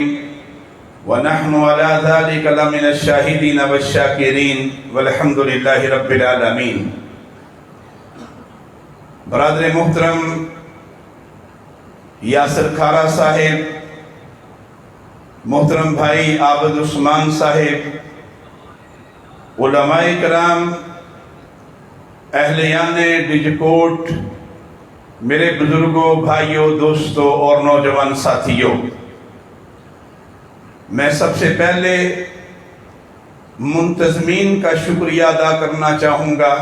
ونحن على ذلك لمن الشاهدين والشاكرين والحمد لله رب العالمین۔ برادر محترم یاسر کھارا صاحب، محترم بھائی عابد عثمان صاحب، علماء کرام، اہلیان ڈیجکوٹ، میرے بزرگوں، بھائیوں، دوستوں اور نوجوان ساتھیوں، میں سب سے پہلے منتظمین کا شکریہ ادا کرنا چاہوں گا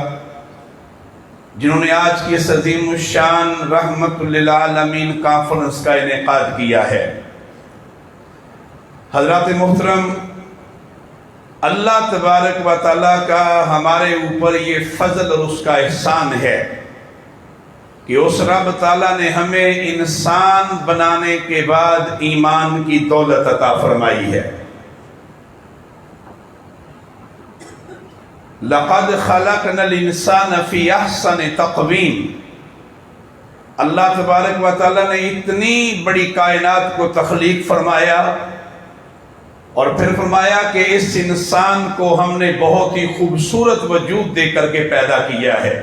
جنہوں نے آج کی اس عظیم الشان رحمت للعالمین کانفرنس کا انعقاد کیا ہے۔ حضرات محترم، اللہ تبارک و تعالیٰ کا ہمارے اوپر یہ فضل اور اس کا احسان ہے کہ اس رب تعالیٰ نے ہمیں انسان بنانے کے بعد ایمان کی دولت عطا فرمائی ہے۔ لَقَدْ خَلَقْنَا الْإِنسَانَ فِي أَحْسَنِ تَقْوِيمٍ۔ اللہ تبارک و تعالیٰ نے اتنی بڑی کائنات کو تخلیق فرمایا اور پھر فرمایا کہ اس انسان کو ہم نے بہت ہی خوبصورت وجود دے کر کے پیدا کیا ہے۔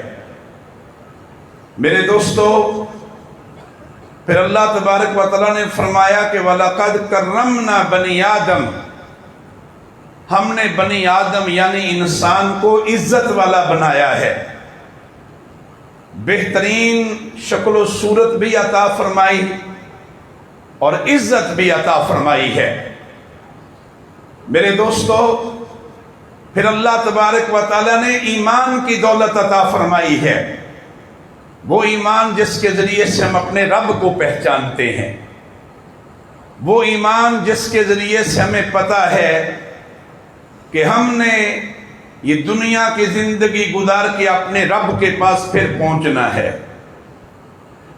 میرے دوستو، پھر اللہ تبارک و تعالیٰ نے فرمایا کہ وَلَقَدْ كَرَّمْنَا بَنِي آدم، ہم نے بنی آدم یعنی انسان کو عزت والا بنایا ہے، بہترین شکل و صورت بھی عطا فرمائی اور عزت بھی عطا فرمائی ہے۔ میرے دوستو، پھر اللہ تبارک و تعالیٰ نے ایمان کی دولت عطا فرمائی ہے، وہ ایمان جس کے ذریعے سے ہم اپنے رب کو پہچانتے ہیں، وہ ایمان جس کے ذریعے سے ہمیں پتہ ہے کہ ہم نے یہ دنیا کی زندگی گزار کے اپنے رب کے پاس پھر پہنچنا ہے۔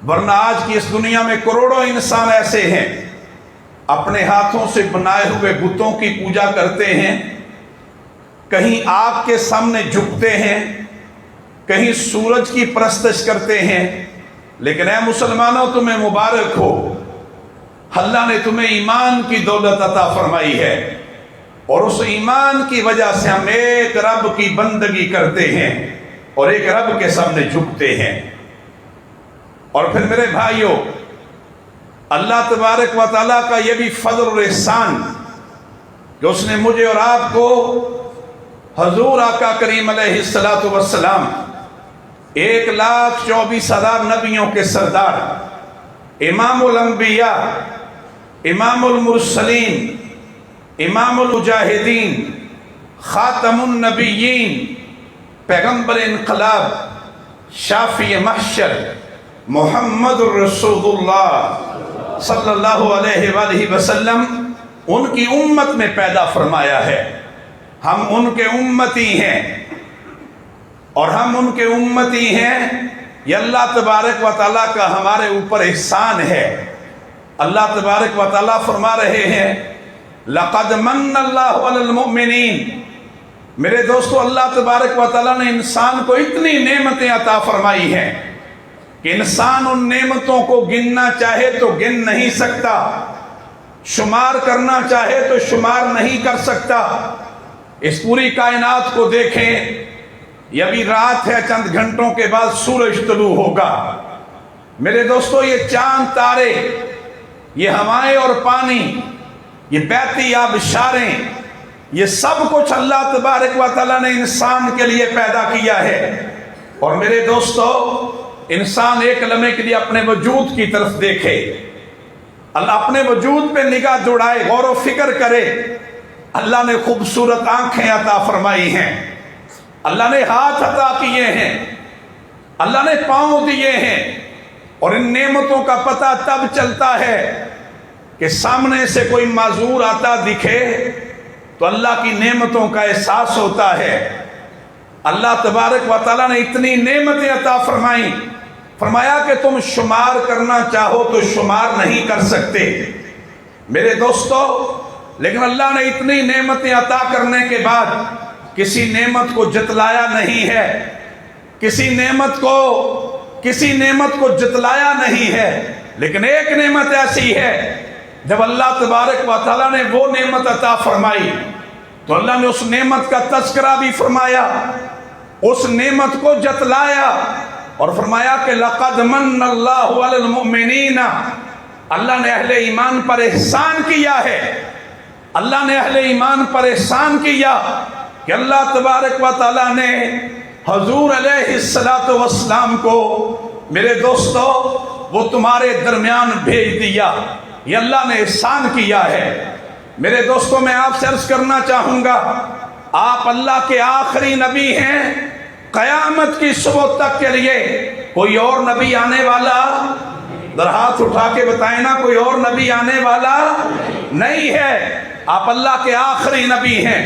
ورنہ آج کی اس دنیا میں کروڑوں انسان ایسے ہیں اپنے ہاتھوں سے بنائے ہوئے بتوں کی پوجا کرتے ہیں، کہیں آگ کے سامنے جھکتے ہیں، کہیں سورج کی پرستش کرتے ہیں، لیکن اے مسلمانوں تمہیں مبارک ہو، اللہ نے تمہیں ایمان کی دولت عطا فرمائی ہے اور اس ایمان کی وجہ سے ہم ایک رب کی بندگی کرتے ہیں اور ایک رب کے سامنے جھکتے ہیں۔ اور پھر میرے بھائیوں، اللہ تبارک و تعالیٰ کا یہ بھی فضل اور احسان کہ اس نے مجھے اور آپ کو حضور آقا کریم علیہ السلام 1,24,000 نبیوں کے سردار، امام الانبیاء، امام المرسلین، امام المجاہدین، خاتم النبیین، پیغمبر انقلاب، شافی محشر، محمد الرسول اللہ صلی اللہ علیہ وآلہ وسلم ان کی امت میں پیدا فرمایا ہے۔ ہم ان کے امتی ہیں اور ہم ان کے امتی ہیں، یہ اللہ تبارک و تعالیٰ کا ہمارے اوپر احسان ہے۔ اللہ تبارک و تعالیٰ فرما رہے ہیں لَقَدْ مَنَّ اللَّهُ عَلَى الْمُؤْمِنِينَ۔ میرے دوستو، اللہ تبارک و تعالیٰ نے انسان کو اتنی نعمتیں عطا فرمائی ہیں کہ انسان ان نعمتوں کو گننا چاہے تو گن نہیں سکتا، شمار کرنا چاہے تو شمار نہیں کر سکتا۔ اس پوری کائنات کو دیکھیں، یہ ابھی رات ہے، چند گھنٹوں کے بعد سورج طلوع ہوگا۔ میرے دوستو، یہ چاند، تارے، یہ ہوائیں اور پانی، یہ بہتی آبشاریں، یہ سب کچھ اللہ تبارک و تعالیٰ نے انسان کے لیے پیدا کیا ہے۔ اور میرے دوستو، انسان ایک لمحے کے لیے اپنے وجود کی طرف دیکھے، اللہ اپنے وجود پہ نگاہ دوڑائے، غور و فکر کرے۔ اللہ نے خوبصورت آنکھیں عطا فرمائی ہیں، اللہ نے ہاتھ عطا کیے ہیں، اللہ نے پاؤں دیے ہیں، اور ان نعمتوں کا پتہ تب چلتا ہے کہ سامنے سے کوئی معذور آتا دکھے تو اللہ کی نعمتوں کا احساس ہوتا ہے۔ اللہ تبارک و تعالیٰ نے اتنی نعمتیں عطا فرمائیں، فرمایا کہ تم شمار کرنا چاہو تو شمار نہیں کر سکتے۔ میرے دوستو، لیکن اللہ نے اتنی نعمتیں عطا کرنے کے بعد کسی نعمت کو جتلایا نہیں ہے، کسی نعمت کو جتلایا نہیں ہے، لیکن ایک نعمت ایسی ہے جب اللہ تبارک و تعالیٰ نے وہ نعمت عطا فرمائی تو اللہ نے اس نعمت کا تذکرہ بھی فرمایا، اس نعمت کو جتلایا اور فرمایا کہ لقد من اللہ علی المؤمنین، اللہ نے اہل ایمان پر احسان کیا ہے، اللہ نے اہل ایمان پر احسان کیا کہ اللہ تبارک و تعالیٰ نے حضور علیہ السلام کو، میرے دوستو، وہ تمہارے درمیان بھیج دیا۔ یہ اللہ نے احسان کیا ہے۔ میرے دوستو، میں آپ سے عرض کرنا چاہوں گا، آپ اللہ کے آخری نبی ہیں۔ قیامت کی صبح تک کے لیے کوئی اور نبی آنے والا، ذرا ہاتھ اٹھا کے بتائیں نا، کوئی اور نبی آنے والا نہیں ہے۔ آپ اللہ کے آخری نبی ہیں،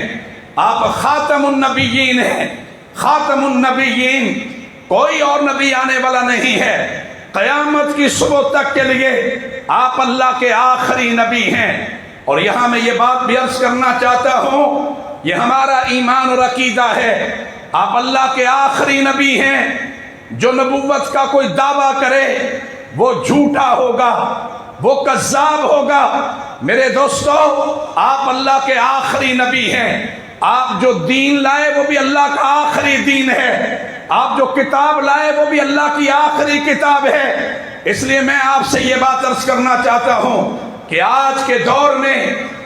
آپ خاتم النبیین ہیں، خاتم النبیین، کوئی اور نبی آنے والا نہیں ہے۔ قیامت کی صبح تک کے لیے آپ اللہ کے آخری نبی ہیں۔ اور یہاں میں یہ بات بھی عرض کرنا چاہتا ہوں، یہ ہمارا ایمان اور عقیدہ ہے، آپ اللہ کے آخری نبی ہیں۔ جو نبوت کا کوئی دعویٰ کرے وہ جھوٹا ہوگا، وہ کذاب ہوگا۔ میرے دوستو، آپ اللہ کے آخری نبی ہیں۔ آپ جو دین لائے وہ بھی اللہ کا آخری دین ہے، آپ جو کتاب لائے وہ بھی اللہ کی آخری کتاب ہے۔ اس لیے میں آپ سے یہ بات عرض کرنا چاہتا ہوں کہ آج کے دور میں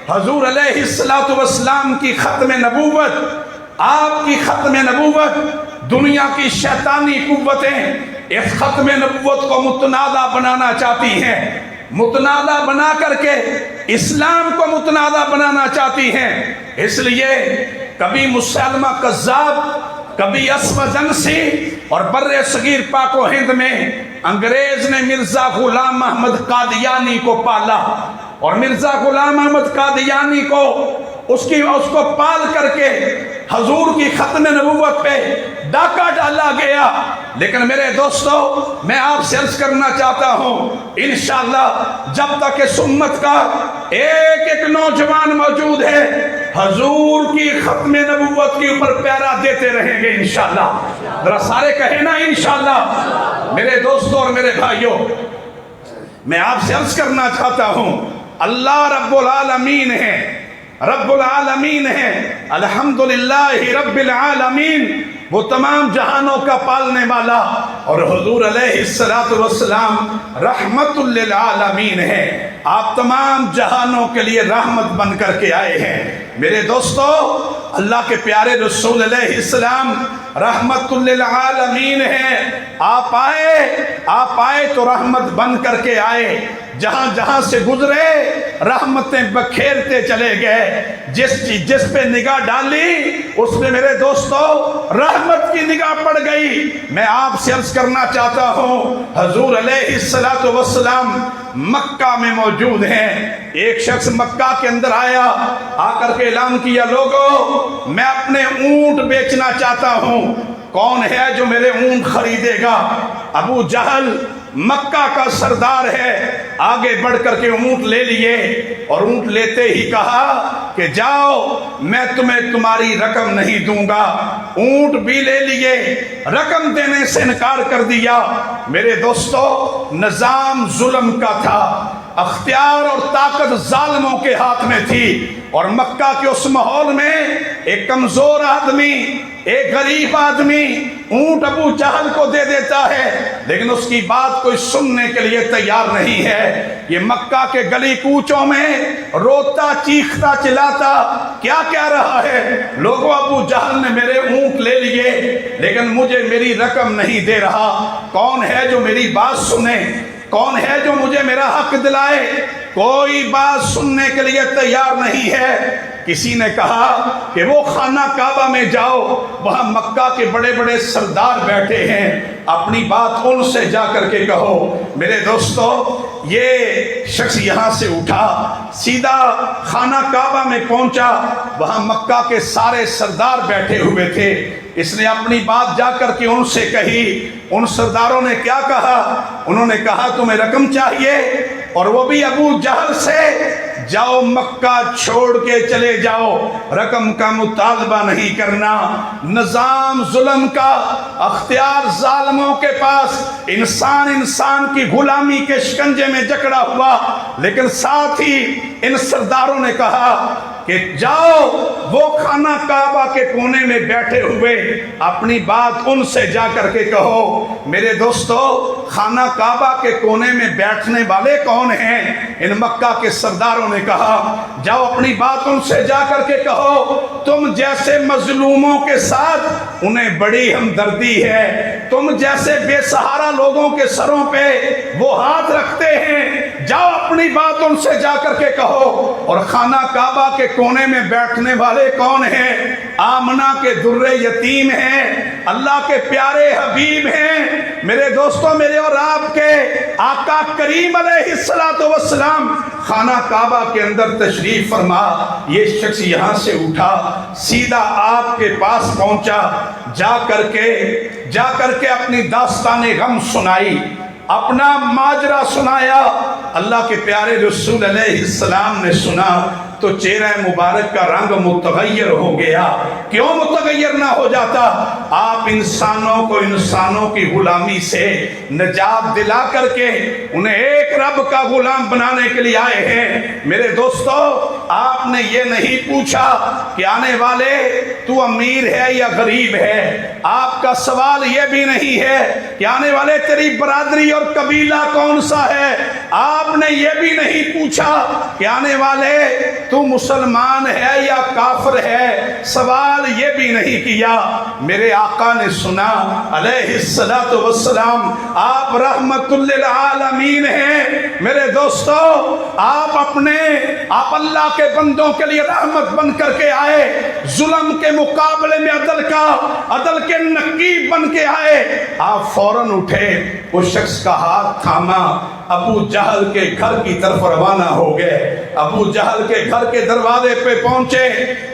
حضور علیہ السلام کی ختم نبوت، آپ کی ختم نبوت، دنیا کی شیطانی قوتیں اس ختم نبوت کو متنازع بنانا چاہتی ہیں، متنازع بنا کر کے اسلام کو متنازع بنانا چاہتی ہیں۔ اس لیے کبھی مسلمہ کذاب، کبھی اسود انسی، اور بر صغیر پاک و ہند میں انگریز نے مرزا غلام احمد قادیانی کو پالا، اور مرزا غلام احمد قادیانی کو اس کو پال کر کے حضور کی ختم نبوت پہ ڈاکہ ڈالا گیا۔ لیکن میرے دوستو، میں آپ سے عرض کرنا چاہتا ہوں، انشاءاللہ جب تک اس امت کا ایک ایک نوجوان موجود ہے، حضور کی ختم نبوت کے اوپر پیرا دیتے رہیں گے انشاءاللہ۔ ذرا سارے کہیں نا انشاءاللہ۔ میرے دوستو اور میرے بھائیوں، میں آپ سے عرض کرنا چاہتا ہوں، اللہ رب العالمین ہے، رب العالمین ہے، الحمدللہ رب العالمین، وہ تمام جہانوں کا پالنے والا، اور حضور علیہ السلام رحمت للعالمین ہے۔ آپ تمام جہانوں کے لیے رحمت بن کر کے آئے ہیں۔ میرے دوستو، اللہ کے پیارے رسول علیہ السلام رحمت للعالمین ہیں۔ آپ آئے تو رحمت بن کر کے آئے، جہاں جہاں سے گزرے رحمتیں بکھیرتے چلے گئے۔ جس پہ نگاہ ڈالی اس پہ میرے دوستو رحمت کی نگاہ پڑ گئی۔ میں آپ سے عرض کرنا چاہتا ہوں، حضور علیہ السلام مکہ میں موجود ہیں۔ ایک شخص مکہ کے اندر آیا، آ کر کے اعلان کیا، لوگو میں اپنے اونٹ بیچنا چاہتا ہوں، کون ہے جو میرے اونٹ خریدے گا؟ ابو جہل مکہ کا سردار ہے، آگے بڑھ کر کے اونٹ لے لیے، اور اونٹ لیتے ہی کہا کہ جاؤ، میں تمہیں تمہاری رقم نہیں دوں گا۔ اونٹ بھی لے لیے، رقم دینے سے انکار کر دیا۔ میرے دوستو، نظام ظلم کا تھا، اختیار اور طاقت ظالموں کے ہاتھ میں تھی، اور مکہ کے اس ماحول میں ایک کمزور آدمی، ایک غریب آدمی اونٹ ابو جہل کو دے دیتا ہے، لیکن اس کی بات کوئی سننے کے لیے تیار نہیں ہے۔ یہ مکہ کے گلی کوچوں میں روتا چیختا چلاتا کیا کہہ رہا ہے، لوگوں ابو جہل نے میرے اونٹ لے لیے لیکن مجھے میری رقم نہیں دے رہا، کون ہے جو میری بات سنے، کون ہے جو مجھے میرا حق دلائے؟ کوئی بات سننے کے لیے تیار نہیں ہے۔ کسی نے کہا کہ وہ خانہ کعبہ میں جاؤ، وہاں مکہ کے بڑے بڑے سردار بیٹھے ہیں، اپنی بات ان سے جا کر کے کہو۔ میرے دوستو، یہ شخص یہاں سے اٹھا، سیدھا خانہ کعبہ میں پہنچا، وہاں مکہ کے سارے سردار بیٹھے ہوئے تھے۔ اس نے اپنی بات جا کر کے ان سے کہی۔ ان سرداروں نے کیا کہا؟ انہوں نے کہا تمہیں رقم چاہیے، اور وہ بھی ابو جہل سے جاؤ مکہ چھوڑ کے چلے جاؤ، رقم کا مطالبہ نہیں کرنا، نظام ظلم کا، اختیار ظالموں کے پاس، انسان کی غلامی کے شکنجے میں جکڑا ہوا۔ لیکن ساتھ ہی ان سرداروں نے کہا کہ جاؤ وہ خانہ کعبہ کے کونے میں بیٹھے ہوئے اپنی بات ان سے جا کر کے کہو۔ میرے دوستو، خانہ کعبہ کے کونے میں بیٹھنے والے کون ہیں؟ ان مکہ کے سرداروں نے کہا جاؤ اپنی بات ان سے جا کر کے کہو، تم جیسے مظلوموں کے ساتھ انہیں بڑی ہمدردی ہے، تم جیسے بے سہارا لوگوں کے سروں پہ وہ ہاتھ رکھتے ہیں، جاؤ اپنی بات ان سے جا کر کے کہو۔ اور خانہ کعبہ کے کونے میں بیٹھنے والے کون ہیں؟ آمنہ کے در یتیم ہیں، اللہ کے پیارے حبیب ہیں۔ میرے دوستوں، میرے اور آپ کے آقا کریم علیہ السلام خانہ کعبہ کے اندر تشریف فرما، یہ شخص یہاں سے اٹھا سیدھا آپ کے پاس پہنچا، جا کر کے اپنی داستان غم سنائی، اپنا ماجرا سنایا۔ اللہ کے پیارے رسول علیہ السلام نے سنا تو چہرہ مبارک کا رنگ متغیر ہو گیا۔ کیوں متغیر نہ ہو جاتا؟ آپ انسانوں کو انسانوں کی غلامی سے نجات دلا کر کے انہیں ایک رب کا غلام بنانے کے لیے آئے ہیں۔ میرے دوستو، آپ نے یہ نہیں پوچھا کہ آنے والے تو امیر ہے یا غریب ہے، آپ کا سوال یہ بھی نہیں ہے کہ آنے والے تیری برادری اور قبیلہ کون سا ہے، آپ نے یہ بھی نہیں پوچھا کہ آنے والے تو مسلمان ہے یا کافر ہے، سوال یہ بھی نہیں کیا۔ میرے آقا نے سنا علیہ السلام آپ رحمت للعالمین ہیں۔ میرے دوستو، آپ اللہ کے بندوں کے لیے رحمت بن کر کے آئے، ظلم کے مقابلے میں عدل کے نقیب بن کے آئے۔ آپ فوراً اٹھے، اس شخص کا ہاتھ تھاما، ابو جہل کے گھر کی طرف روانہ ہو گئے۔ ابو جہل کے گھر کے دروازے پہ پہنچے،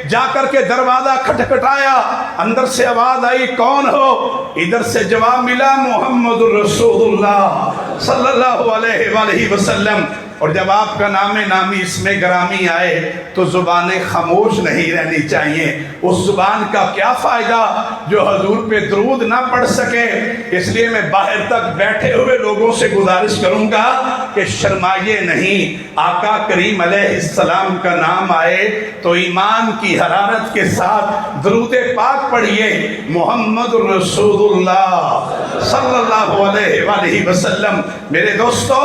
جا کر کے دروازہ کھٹکھٹایا، اندر سے آواز آئی کون ہو؟ ادھر سے جواب ملا محمد رسول اللہ صلی اللہ علیہ وآلہ وسلم۔ اور جب آپ کا نام نامی اس میں گرامی آئے تو زبانیں خاموش نہیں رہنی چاہیے۔ اس زبان کا کیا فائدہ جو حضور پہ درود نہ پڑھ سکے؟ اس لیے میں باہر تک بیٹھے ہوئے لوگوں سے گزارش کروں گا کہ شرمائیے نہیں، آقا کریم علیہ السلام کا نام آئے تو ایمان کی حرارت کے ساتھ درود پاک پڑھیے، محمد رسول اللہ صلی اللہ علیہ وآلہ وسلم۔ میرے دوستو،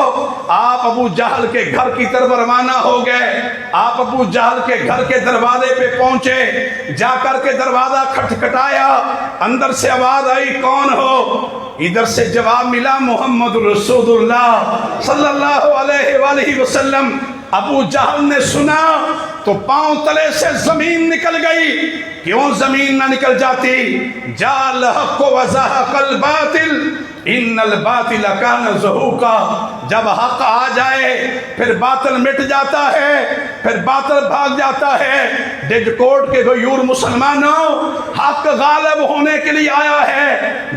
آپ ابو جہل کے گھر کی طرف روانہ ہو گئے۔ آپ ابو جہل کے گھر کے دروازے پہ پہنچے، جا کر کے دروازہ کھٹکھٹایا، اندر سے آواز آئی کون ہو؟ ادھر سے جواب ملا محمد رسول اللہ صلی اللہ علیہ وآلہ وسلم۔ ابو جہل نے سنا تو پاؤں تلے سے زمین نکل گئی۔ کیوں زمین نہ نکل جاتی؟ جاء الحق وزهق الباطل ان الباطل کان زہوقا۔ جب حق آ جائے پھر باطل مٹ جاتا ہے، پھر باطل بھاگ جاتا ہے۔ ڈج کوٹ کے غیور مسلمانوں، حق غالب ہونے کے لیے آیا ہے،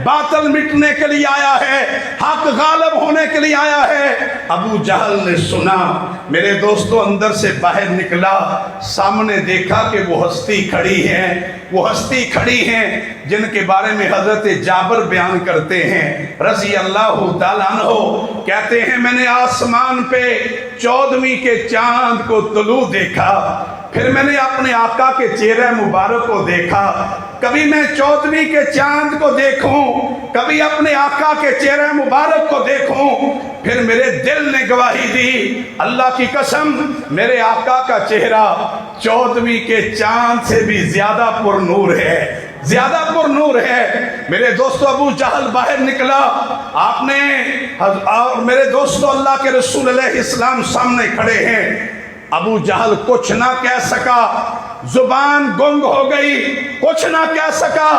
باطل مٹنے کے لیے آیا ہے، حق غالب ہونے کے لیے آیا ہے۔ ابو جہل نے سنا، میرے دوستو اندر سے باہر نکلا، سامنے دیکھا کہ وہ ہستی کھڑی ہیں جن کے بارے میں حضرت جابر بیان کرتے ہیں رضی اللہ تعالیٰ عنہ، کہتے ہیں میں نے آسمان پہ 14ویں کے چاند کو طلوع دیکھا، پھر میں نے اپنے آقا کے چہرہ مبارک کو دیکھا۔ کبھی میں 14ویں کے چاند کو دیکھوں، کبھی اپنے آقا کے چہرہ مبارک کو دیکھوں، پھر میرے دل نے گواہی دی، اللہ کی قسم میرے آقا کا چہرہ 14ویں کے چاند سے بھی زیادہ پر نور ہے، زیادہ پر نور ہے۔ میرے دوستو ابو جہل باہر نکلا، آپ نے اور میرے دوستو اللہ کے رسول علیہ السلام سامنے کھڑے ہیں۔ ابو جہل کچھ نہ کہہ سکا، زبان گنگ ہو گئی، کچھ نہ کہہ سکا۔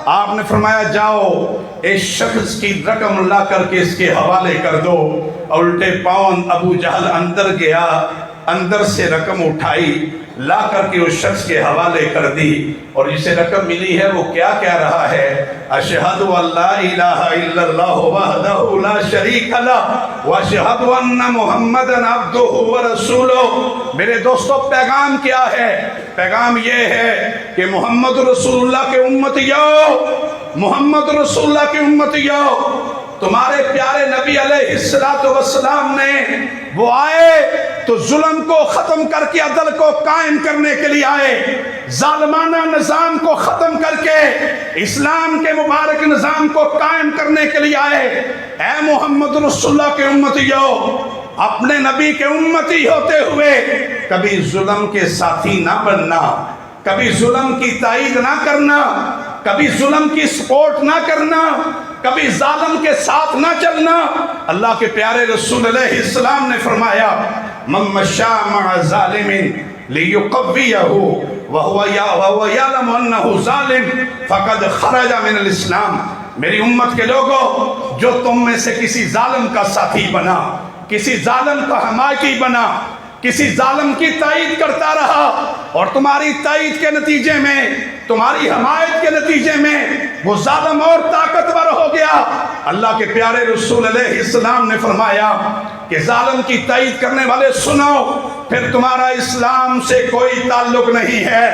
آپ نے فرمایا جاؤ اس شخص کی رقم لا کر کے اس کے حوالے کر دو۔ الٹے پاؤں ابو جہل اندر گیا، اندر سے رقم اٹھائی، لا کر کے اس شخص کے حوالے کر دی، اور جسے رقم ملی ہے وہ کیا کہہ رہا ہے؟ اشہد ان لا الہ الا اللہ وحدہ لا شریک لہ واشہد ان محمدًا عبدہ ورسولہ۔ میرے دوستو پیغام کیا ہے؟ پیغام یہ ہے کہ محمد رسول اللہ کے امتیوں، محمد رسول اللہ کے امتیوں، تمہارے پیارے نبی علیہ السلام نے وہ آئے تو ظلم کو ختم کر کے عدل کو قائم کرنے کے لیے آئے، ظالمانہ نظام کو ختم کر کے اسلام کے مبارک نظام کو قائم کرنے کے لیے آئے۔ اے محمد رسول اللہ کے امتیوں، اپنے نبی کے امتی ہوتے ہوئے کبھی ظلم کے ساتھی نہ بننا، کبھی ظلم کی تائید نہ کرنا، کبھی ظلم کی سپورٹ نہ کرنا، کبھی ظالم کے ساتھ نہ چلنا۔ اللہ کے پیارے رسول علیہ السلام نے فرمایا من مشى مع ظالم ليقويه وهو يعلم انه ظالم فقد خرج من الاسلام۔ میری امت کے لوگوں، جو تم میں سے کسی ظالم کا ساتھی بنا، کسی ظالم کا حمایتی بنا، کسی ظالم کی تائید کرتا رہا، اور تمہاری تائید کے نتیجے میں، تمہاری حمایت کے نتیجے میں وہ ظالم اور طاقتور ہو گیا، اللہ کے پیارے رسول علیہ السلام نے فرمایا کہ ظالم کی تائید کرنے والے سنو، پھر تمہارا اسلام سے کوئی تعلق نہیں ہے۔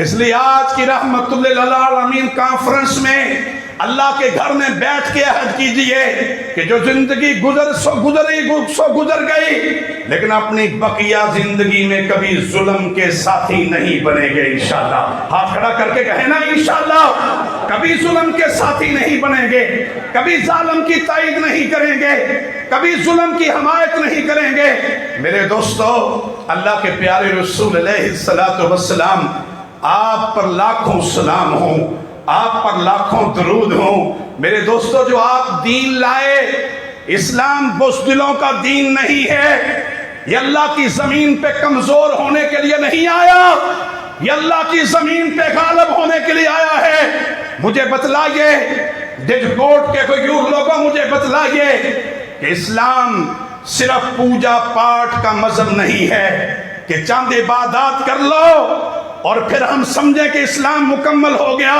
اس لیے آج کی رحمت للعالمین کانفرنس میں اللہ کے گھر میں بیٹھ کے عہد کیجئے کہ جو زندگی گزر گئی، لیکن اپنی بقیہ زندگی میں کبھی ظلم کے ساتھی نہیں بنیں گے انشاءاللہ۔ ہاتھ کھڑا کر کے کہیں نا انشاءاللہ، کبھی ظلم کے ساتھی نہیں بنیں گے، کبھی ظالم کی تائید نہیں کریں گے، کبھی ظلم کی حمایت نہیں کریں گے۔ میرے دوستو، اللہ کے پیارے رسول علیہ السلام، آپ پر لاکھوں سلام ہوں، آپ پر لاکھوں درود ہوں۔ میرے دوستو، جو آپ دین لائے، اسلام بزدلوں کا دین نہیں ہے، یہ اللہ کی زمین پہ کمزور ہونے کے لیے نہیں آیا، یہ اللہ کی زمین پہ غالب ہونے کے لیے آیا ہے۔ مجھے بتلائیے، ڈجکوٹ کے کوئی لوگوں، مجھے بتلائیے کہ اسلام صرف پوجا پاٹ کا مذہب نہیں ہے کہ چند عبادات کر لو اور پھر ہم سمجھیں کہ اسلام مکمل ہو گیا۔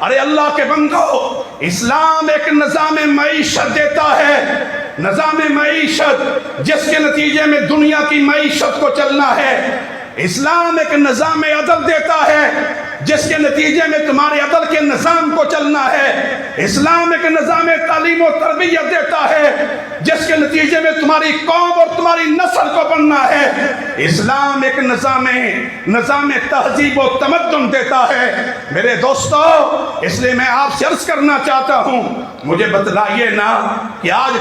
ارے اللہ کے بندو، اسلام ایک نظام معیشت دیتا ہے، نظام معیشت جس کے نتیجے میں دنیا کی معیشت کو چلنا ہے۔ اسلام ایک نظام عدل دیتا ہے جس کے نتیجے میں تمہارے عدل کے نظام کو چلنا ہے۔ اسلام ایک نظام تعلیم و تربیت دیتا ہے جس کے نتیجے میں تمہاری قوم اور تمہاری نسل کو بننا ہے۔ اسلام ایک نظام تہذیب و تمدن دیتا ہے۔ میرے دوستو، اس لیے میں آپ سے عرض کرنا چاہتا ہوں، مجھے بتلائیے نا کہ آج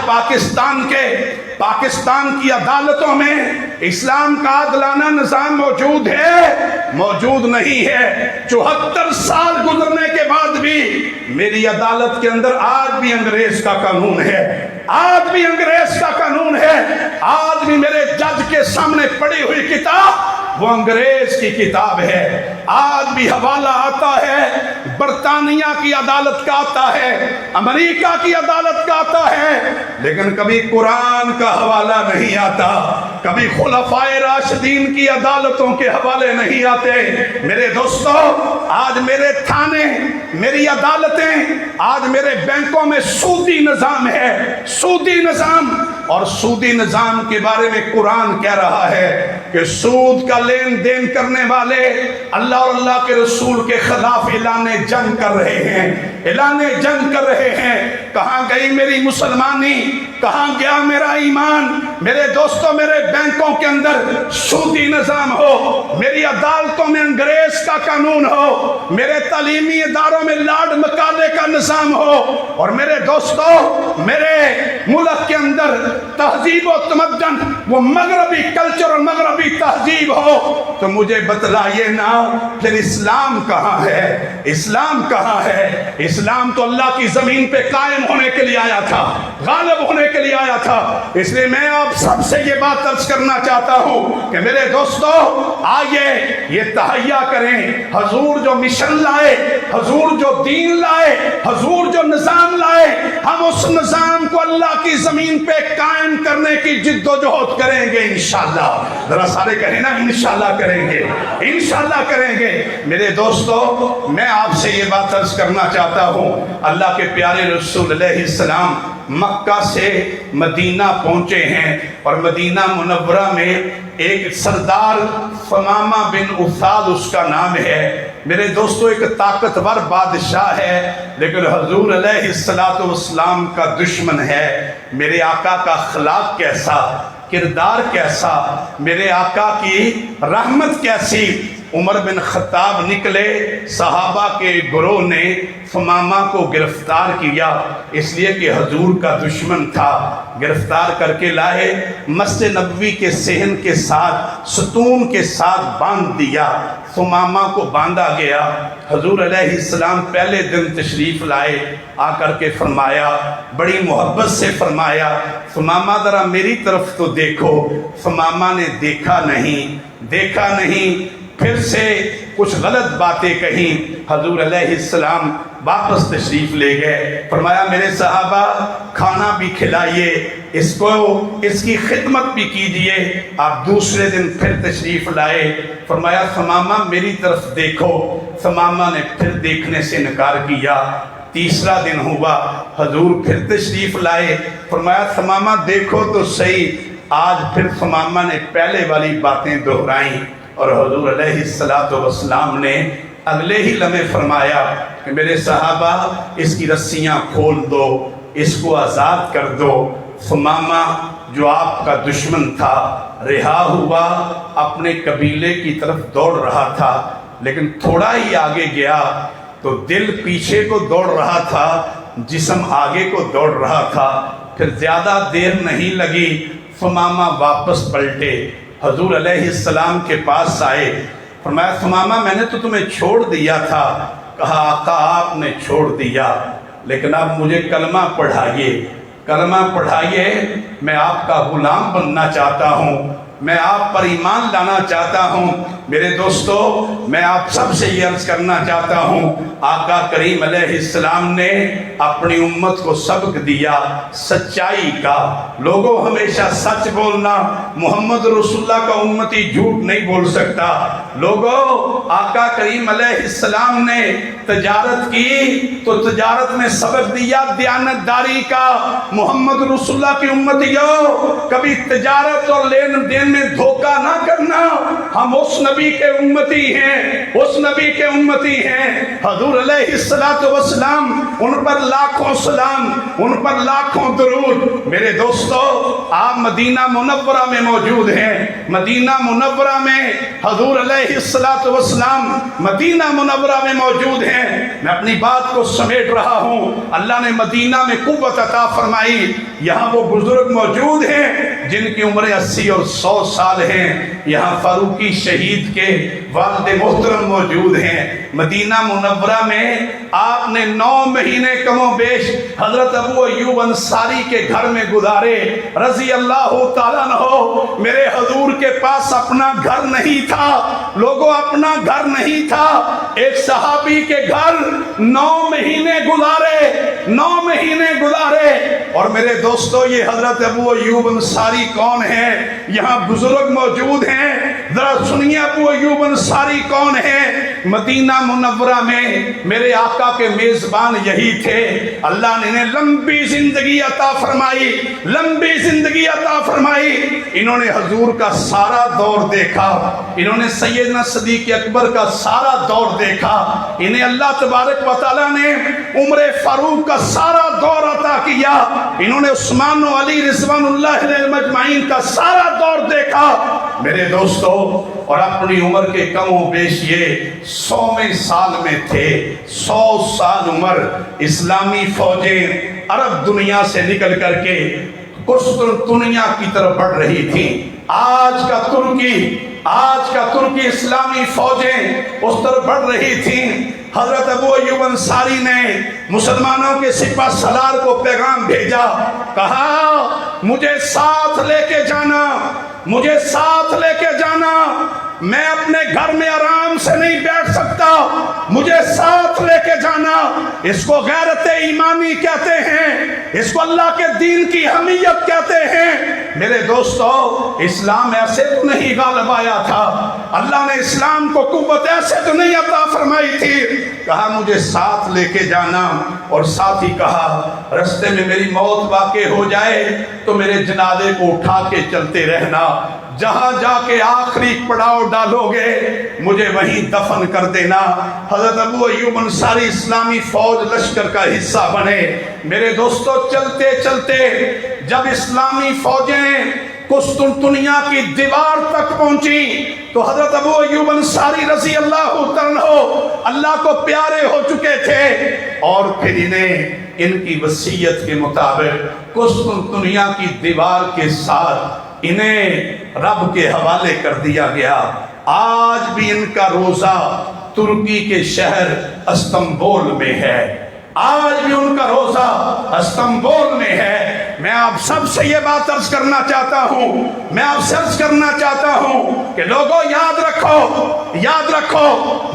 پاکستان کی عدالتوں میں اسلام کا عادلانہ نظام موجود ہے؟ موجود نہیں ہے۔ 74 سال گزرنے کے بعد بھی میری عدالت کے اندر آج بھی انگریز کا قانون ہے، آج بھی انگریز کا قانون ہے، آج بھی میرے جج کے سامنے پڑی ہوئی کتاب وہ انگریز کی کتاب ہے۔ آج بھی حوالہ آتا ہے برطانیہ کی عدالت کا آتا ہے، امریکہ کی عدالت کا آتا ہے، لیکن کبھی قرآن کا حوالہ نہیں آتا، کبھی خلفائے راشدین کی عدالتوں کے حوالے نہیں آتے۔ میرے دوستو، آج میرے تھانے، میری عدالتیں، آج میرے بینکوں میں سودی نظام ہے، سودی نظام، اور سودی نظام کے بارے میں قرآن کہہ رہا ہے کہ سود کا لین دین کرنے والے اللہ اور اللہ کے رسول کے خلاف اعلان جنگ کر رہے ہیں، اعلان جنگ کر رہے ہیں۔ کہاں گئی میری مسلمانی، کہاں گیا میرا ایمان؟ میرے دوستوں، میرے بینکوں کے اندر سودی نظام ہو، میری عدالتوں میں انگریز کا قانون ہو، میرے تعلیمی اداروں میں لارڈ مکالے کا نظام ہو، اور میرے دوستوں، میرے ملک کے اندر تہذیب و تمدن وہ مغربی کلچر اور مغربی تہذیب ہو، تو مجھے بتلائیے نا پھر اسلام کہاں ہے؟ اسلام کہاں ہے؟ اسلام تو اللہ کی زمین پہ قائم ہونے کے لیے آیا تھا، غالب ہونے کے لیے آیا تھا۔ اس لیے میں آپ سب سے یہ بات عرض کرنا چاہتا ہوں کہ میرے دوستو، آئیے یہ تہیہ کریں حضور جو مشن لائے، حضور جو دین لائے، حضور جو نظام لائے، ہم اس نظام کو اللہ کی زمین پہ قائم کرنے کی جد و جہد کریں گے انشاءاللہ۔ ذرا سارے کہیں نا انشاءاللہ کریں گے، انشاءاللہ کریں گے۔ میرے دوستو، میں آپ سے یہ بات عرض کرنا چاہتا ہوں، اللہ کے پیارے رسول علیہ السلام مکہ سے مدینہ پہنچے ہیں، اور مدینہ منورہ میں ایک سردار ثمامہ بن اثال اس کا نام ہے۔ میرے دوستو، ایک طاقتور بادشاہ ہے، لیکن حضور علیہ السلام کا دشمن ہے۔ میرے آقا کا اخلاق کیسا، کردار کیسا، میرے آقا کی رحمت کیسی۔ عمر بن خطاب نکلے، صحابہ کے گروہ نے ثمامہ کو گرفتار کیا، اس لیے کہ حضور کا دشمن تھا۔ گرفتار کر کے لائے، مسجد نبوی کے صحن کے ساتھ، ستون کے ساتھ باندھ دیا۔ ثمامہ کو باندھا گیا۔ حضور علیہ السلام پہلے دن تشریف لائے، آ کر کے فرمایا، بڑی محبت سے فرمایا، ثمامہ ذرا میری طرف تو دیکھو۔ ثمامہ نے دیکھا نہیں، پھر سے کچھ غلط باتیں کہیں۔ حضور علیہ السلام واپس تشریف لے گئے، فرمایا میرے صحابہ کھانا بھی کھلائیے، اس کو اس کی خدمت بھی کیجئے۔ آپ دوسرے دن پھر تشریف لائے، فرمایا ثمامہ میری طرف دیکھو۔ ثمامہ نے پھر دیکھنے سے انکار کیا۔ تیسرا دن ہوا، حضور پھر تشریف لائے، فرمایا ثمامہ دیکھو تو صحیح۔ آج پھر ثمامہ نے پہلے والی باتیں دہرائیں، اور حضور علیہ السلام نے اگلے ہی لمحے فرمایا کہ میرے صحابہ اس کی رسیاں کھول دو، اس کو آزاد کر دو۔ ثمامہ جو آپ کا دشمن تھا رہا ہوا، اپنے قبیلے کی طرف دوڑ رہا تھا، لیکن تھوڑا ہی آگے گیا تو دل پیچھے کو دوڑ رہا تھا، جسم آگے کو دوڑ رہا تھا۔ پھر زیادہ دیر نہیں لگی، ثمامہ واپس پلٹے، حضور علیہ السلام کے پاس آئے، فرمایا ثمامہ میں نے تو تمہیں چھوڑ دیا تھا۔ کہا آقا آپ نے چھوڑ دیا، لیکن اب مجھے کلمہ پڑھائیے، میں آپ کا غلام بننا چاہتا ہوں، میں آپ پر ایمان لانا چاہتا ہوں۔ میرے دوستو، میں آپ سب سے یہ عرض کرنا چاہتا ہوں، آقا کریم علیہ السلام نے اپنی امت کو سبق دیا سچائی کا۔ لوگوں ہمیشہ سچ بولنا، محمد رسول اللہ کا امتی جھوٹ نہیں بول سکتا۔ لوگوں، آقا کریم علیہ السلام نے تجارت کی تو تجارت میں سبق دیا دیانت داری کا۔ محمد رسول اللہ کی امتیوں، کبھی تجارت اور لین دین میں دھوکہ نہ کرنا۔ ہم اس نبی کے امتی ہیں، حضور علیہ السلام، ان پر لاکھوں سلام، ان پر لاکھوں درود۔ میرے دوستو، آپ مدینہ منورہ میں موجود ہیں، مدینہ منورہ میں حضور علیہ السلام مدینہ منورہ میں موجود ہیں۔ میں اپنی بات کو سمیٹ رہا ہوں، اللہ نے مدینہ میں قوت عطا فرمائی، یہاں وہ بزرگ موجود ہیں جن کی عمریں 80 اور 100 سال ہیں۔ یہاں فاروقی شہید کے والد محترم موجود ہیں۔ مدینہ منورہ میں آپ نے 9 مہینے کم و بیش حضرت ابو ایوب انصاری کے گھر میں گزارے، رضی اللہ تعالیٰ عنہ۔ میرے حضور کے پاس اپنا گھر نہیں تھا، لوگوں اپنا گھر نہیں تھا، ایک صحابی کے گھر 9 مہینے گزارے۔ اور میرے دوستو، یہ حضرت ابو ایوب انصاری کون ہیں؟ یہاں بزرگ موجود ہیں، ذرا سنیے ابو ایوب انصاری کون ہیں؟ مدینہ منورہ میں میرے آقا کے میزبان یہی تھے۔ اللہ نے انہیں لمبی زندگی عطا فرمائی، انہوں نے حضور کا سارا دور دیکھا، انہوں نے سیدنا صدیق اکبر کا سارا دور دیکھا، انہیں اللہ تبارک و تعالیٰ نے عمر فاروق کا سارا دور عطا کیا، انہوں نے عثمان و علی رضوان اللہ علیہ مجمعین کا سارا دور دیکھا۔ میرے دوستو، اور اپنی عمر کے کم و بیش یہ 100ویں سال میں تھے، 100 سال عمر۔ اسلامی فوجیں عرب دنیا سے نکل کر کے قسطنطنیہ کی طرف بڑھ رہی تھیں۔ آج کا ترکی اسلامی فوجیں اس طرف بڑھ رہی تھیں۔ حضرت ابو ایوب انصاری نے مسلمانوں کے سپہ سالار کو پیغام بھیجا، کہا مجھے ساتھ لے کے جانا، میں اپنے گھر میں آرام سے نہیں بیٹھ سکتا، مجھے ساتھ لے کے جانا۔ اس کو غیرت ایمانی کہتے ہیں، اس کو اللہ کے دین کی حمیت کہتے ہیں۔ میرے دوستو، اسلام ایسے تو نہیں غالب آیا تھا، اللہ نے اسلام کو قوت ایسے تو نہیں عطا فرمائی تھی۔ کہا مجھے ساتھ لے کے جانا، اور ساتھ ہی کہا رستے میں میری موت واقع ہو جائے تو میرے جنازے کو اٹھا کے چلتے رہنا، جہاں جا کے آخری پڑاؤ ڈالو گے مجھے وہیں دفن کر دینا۔ حضرت ابو ایوب انصاری اسلامی فوج لشکر کا حصہ بنے۔ میرے دوستو، چلتے چلتے جب اسلامی فوجیں قسطنطنیہ کی دیوار تک پہنچی تو حضرت ابو ایوب انصاری رضی اللہ عنہ اللہ کو پیارے ہو چکے تھے، اور پھر انہیں ان کی وصیت کے مطابق قسطنطنیہ کی دیوار کے ساتھ انہیں رب کے حوالے کر دیا گیا۔ آج بھی ان کا روزہ ترکی کے شہر استنبول میں ہے، آج بھی ان کا روزہ استنبول میں ہے۔ میں آپ سب سے یہ بات عرض کرنا چاہتا ہوں، میں آپ سے عرض کرنا چاہتا ہوں کہ لوگوں یاد رکھو،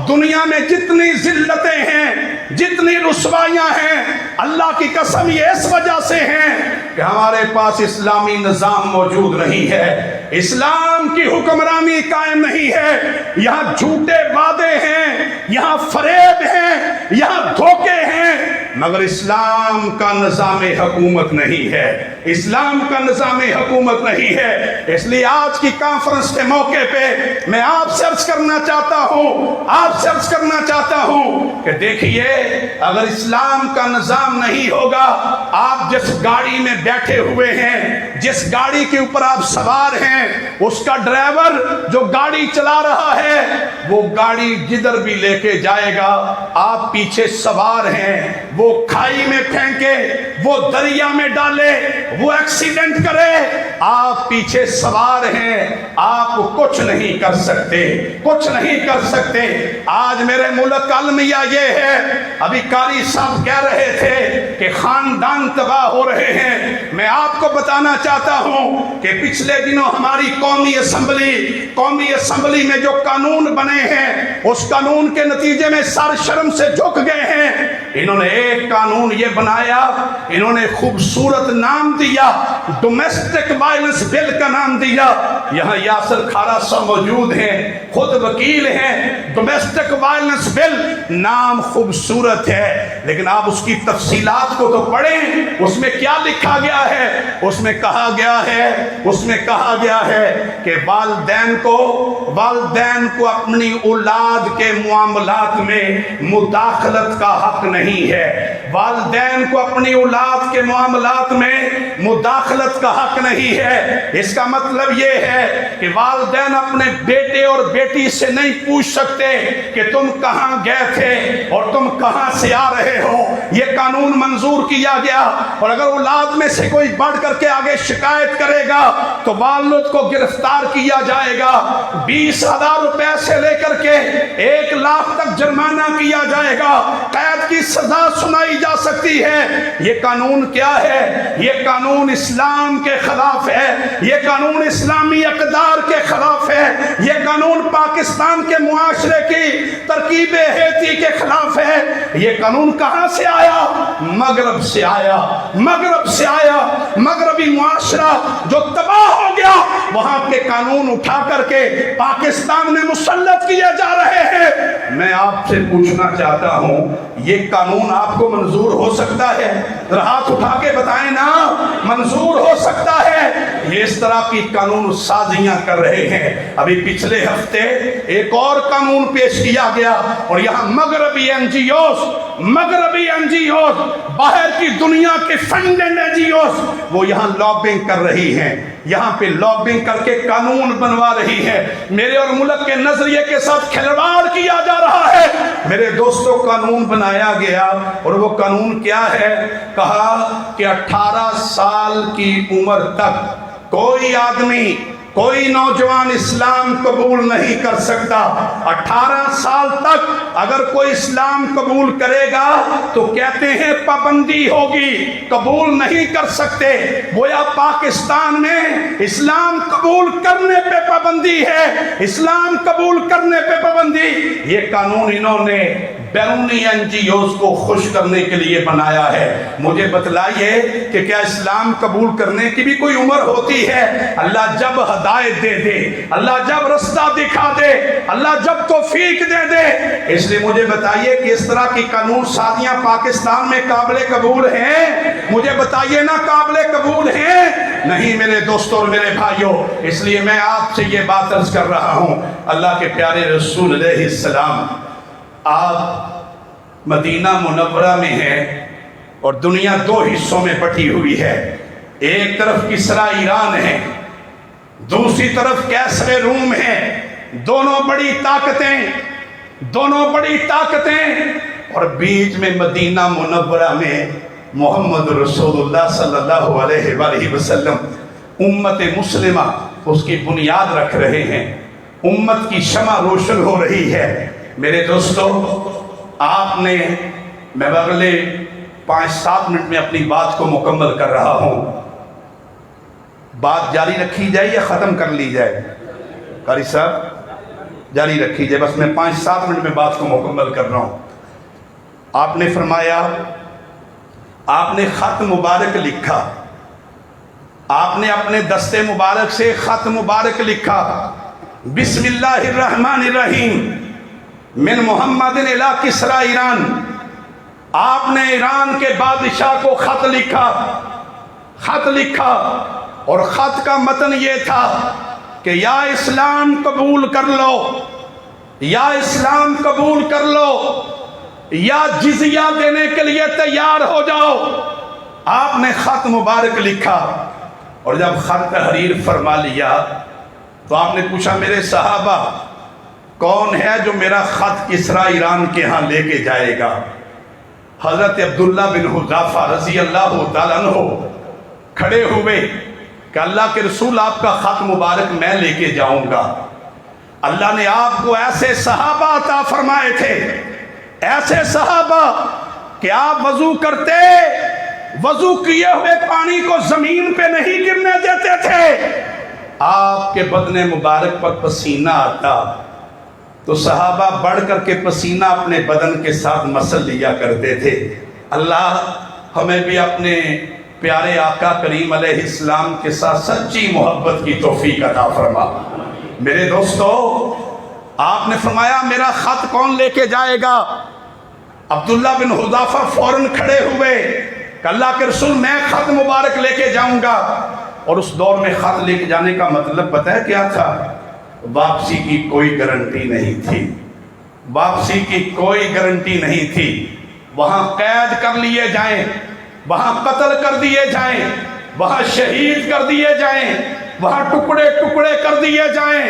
دنیا میں جتنی ذلتیں ہیں، جتنی رسوائیاں ہیں، اللہ کی قسم یہ اس وجہ سے ہیں کہ ہمارے پاس اسلامی نظام موجود نہیں ہے، اسلام کی حکمرانی قائم نہیں ہے۔ یہاں جھوٹے وعدے ہیں، یہاں فریب ہیں، یہاں دھوکے ہیں، مگر اسلام کا نظام حکومت نہیں ہے، اسلام کا نظام حکومت نہیں ہے۔ اس لیے آج کی کانفرنس کے موقع پہ میں آپ سے عرض کرنا چاہتا ہوں کہ دیکھیے، اگر اسلام کا نظام نہیں ہوگا، آپ جس گاڑی میں بیٹھے ہوئے ہیں، جس گاڑی کے اوپر آپ سوار ہیں، اس کا ڈرائیور جو گاڑی چلا رہا ہے وہ گاڑی جدھر بھی لے کے جائے گا، آپ پیچھے سوار ہیں، وہ کھائی میں پھینکے، وہ دریا میں ڈالے، وہ ایکسیڈنٹ کرے، آپ پیچھے سوار ہیں، آپ کچھ نہیں کر سکتے۔ آج میرے ملک کا المیہ یہ ہے، ابھی قاری صاحب کہہ رہے تھے کہ خاندان تباہ ہو رہے ہیں۔ میں آپ کو بتانا چاہتا ہوں کہ پچھلے دنوں ہماری قومی اسمبلی میں جو قانون بنے ہیں، اس قانون کے نتیجے میں سر شرم سے جھک گئے ہیں۔ انہوں نے ایک قانون یہ بنایا، انہوں نے خوبصورت نام دیا، ڈومیسٹک وائلنس بل کا نام دیا۔ یہاں یاسر کھارا صاحب موجود ہیں، خود وکیل ہیں۔ ڈومیسٹک وائلنس بل نام خوبصورت ہے، لیکن آپ اس کی تفصیلات کو تو پڑھیں، اس میں کیا لکھا گیا ہے؟ اس میں کہا گیا ہے کہ والدین کو اپنی اولاد کے معاملات میں مداخلت کا حق نہیں ہے، والدین کو اپنی اولاد کے معاملات میں مداخلت کا حق نہیں ہے۔ اس کا مطلب یہ ہے کہ والدین اپنے بیٹے اور بیٹی سے نہیں پوچھ سکتے کہ تم کہاں گئے تھے اور تم کہاں سے آ رہے ہو۔ یہ قانون منظور کیا گیا، اور اگر اولاد میں سے کوئی بڑھ کر کے آگے شکایت کرے گا تو والد کو گرفتار کیا جائے گا، 20,000 روپے سے لے کر کے 1 لاکھ تک جرمانہ کیا جائے گا، قید کی سزا سنائی جا سکتی ہے۔ یہ قانون کیا ہے؟ یہ قانون اسلام کے خلاف ہے، یہ قانون اسلامی اقدار کے خلاف ہے، یہ قانون پاکستان کے معاشرے کی ترکیب حیاتی کے خلاف ہے۔ یہ قانون کہاں سے آیا؟ مغرب سے آیا۔ مغربی معاشرہ جو تباہ ہو گیا، وہاں کے قانون اٹھا کر کے پاکستان میں مسلط کیے جا رہے ہیں۔ میں آپ سے پوچھنا چاہتا ہوں، یہ قانون آپ کو منظور ہو سکتا ہے؟ ہاتھ اٹھا کے بتائیں نا، منظور ہو سکتا ہے؟ یہ اس طرح کی قانون سازیاں کر رہے ہیں۔ ابھی پچھلے ہفتے ایک اور قانون پیش کیا گیا، اور یہاں مغربی این جی اوز، باہر کی دنیا کے فنڈڈ این جی اوز، وہ یہاں لابنگ کر رہی ہیں، یہاں پہ لابنگ کر کے قانون بنوا رہی ہے۔ میرے اور ملک کے نظریے کے ساتھ کھلواڑ کیا جا رہا ہے۔ میرے دوستوں، قانون بنایا گیا، اور وہ قانون کیا ہے؟ کہا کہ 18 سال کی عمر تک کوئی آدمی کوئی نوجوان اسلام قبول نہیں کر سکتا۔ 18 سال تک اگر کوئی اسلام قبول کرے گا تو کہتے ہیں پابندی ہوگی، قبول نہیں کر سکتے۔ گویا پاکستان میں اسلام قبول کرنے پہ پابندی ہے، اسلام قبول کرنے پہ پابندی۔ یہ قانون انہوں نے بیرونی NGOs کو خوش کرنے کے لیے بنایا ہے۔ مجھے بتلائیے کہ کیا اسلام قبول کرنے کی بھی کوئی عمر ہوتی ہے؟ اللہ جب ہدایت دے دے، اللہ جب رستہ دکھا دے، اللہ جب توفیق دے دے۔ اس لیے مجھے بتائیے کہ اس طرح کی قانون سازیاں پاکستان میں قابل قبول ہیں؟ مجھے بتائیے نا، قابل قبول ہیں؟ نہیں میرے دوستوں اور میرے بھائیوں، اس لیے میں آپ سے یہ بات عرض کر رہا ہوں، اللہ کے پیارے رسول علیہ السلام آپ مدینہ منورہ میں ہیں اور دنیا دو حصوں میں بٹی ہوئی ہے۔ ایک طرف کسرا ایران ہے، دوسری طرف کیسر روم ہے۔ دونوں بڑی طاقتیں اور بیچ میں مدینہ منورہ میں محمد رسول اللہ صلی اللہ علیہ وآلہ وسلم امت مسلمہ اس کی بنیاد رکھ رہے ہیں، امت کی شمع روشن ہو رہی ہے۔ میرے دوستو، آپ نے، میں اگلے 5-7 منٹ میں اپنی بات کو مکمل کر رہا ہوں، بات جاری رکھی جائے یا ختم کر لی جائے؟ قاری صاحب جاری رکھی جائے، بس میں 5-7 منٹ میں بات کو مکمل کر رہا ہوں۔ آپ نے فرمایا، آپ نے خط مبارک لکھا، آپ نے اپنے دستے مبارک سے خط مبارک لکھا، بسم اللہ الرحمن الرحیم من محمد الی کسرا ایران۔ آپ نے ایران کے بادشاہ کو خط لکھا اور خط کا متن یہ تھا کہ یا اسلام قبول کر لو، یا اسلام قبول کر لو، یا جزیہ دینے کے لیے تیار ہو جاؤ۔ آپ نے خط مبارک لکھا اور جب خط تحریر فرما لیا تو آپ نے پوچھا، میرے صحابہ کون ہے جو میرا خط کسرا ایران کے ہاں لے کے جائے گا؟ حضرت عبداللہ بن حذافہ رضی اللہ تعالیٰ عنہ کھڑے ہوئے کہ اللہ کے رسول آپ کا خط مبارک میں لے کے جاؤں گا۔ اللہ نے آپ کو ایسے صحابہ عطا فرمائے تھے، ایسے صحابہ کہ آپ وضو کرتے، وضو کیے ہوئے پانی کو زمین پہ نہیں گرنے دیتے تھے۔ آپ کے بدن مبارک پر پسینہ آتا تو صحابہ بڑھ کر کے پسینہ اپنے بدن کے ساتھ مسل لیا کرتے تھے۔ اللہ ہمیں بھی اپنے پیارے آقا کریم علیہ السلام کے ساتھ سچی محبت کی توفیق عطا فرما۔ میرے دوستو، آپ نے فرمایا میرا خط کون لے کے جائے گا؟ عبداللہ بن حذافہ فوراً کھڑے ہوئے کہ اللہ کے رسول میں خط مبارک لے کے جاؤں گا۔ اور اس دور میں خط لے کے جانے کا مطلب پتہ ہے کیا تھا؟ واپسی کی کوئی گارنٹی نہیں تھی، واپسی کی کوئی گارنٹی نہیں تھی۔ وہاں قید کر لیے جائیں، وہاں قتل کر دیے جائیں، وہاں شہید کر دیے جائیں، وہاں ٹکڑے ٹکڑے کر دیے جائیں۔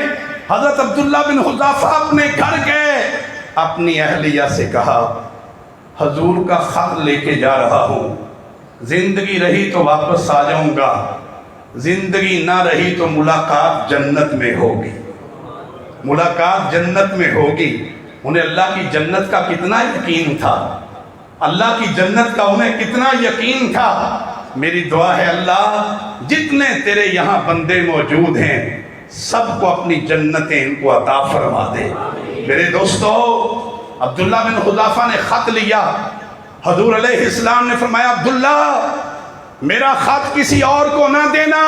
حضرت عبداللہ بن حذافہ اپنے گھر گئے، اپنی اہلیہ سے کہا، حضور کا خط لے کے جا رہا ہوں، زندگی رہی تو واپس آ جاؤں گا، زندگی نہ رہی تو ملاقات جنت میں ہوگی، ملاقات جنت میں ہوگی۔ انہیں اللہ کی جنت کا کتنا یقین تھا، اللہ کی جنت کا انہیں کتنا یقین تھا۔ میری دعا ہے اللہ جتنے تیرے یہاں بندے موجود ہیں سب کو اپنی جنتیں ان کو عطا فرما دے۔ میرے دوستو، عبداللہ بن حذافہ نے خط لیا، حضور علیہ السلام نے فرمایا عبداللہ میرا خط کسی اور کو نہ دینا،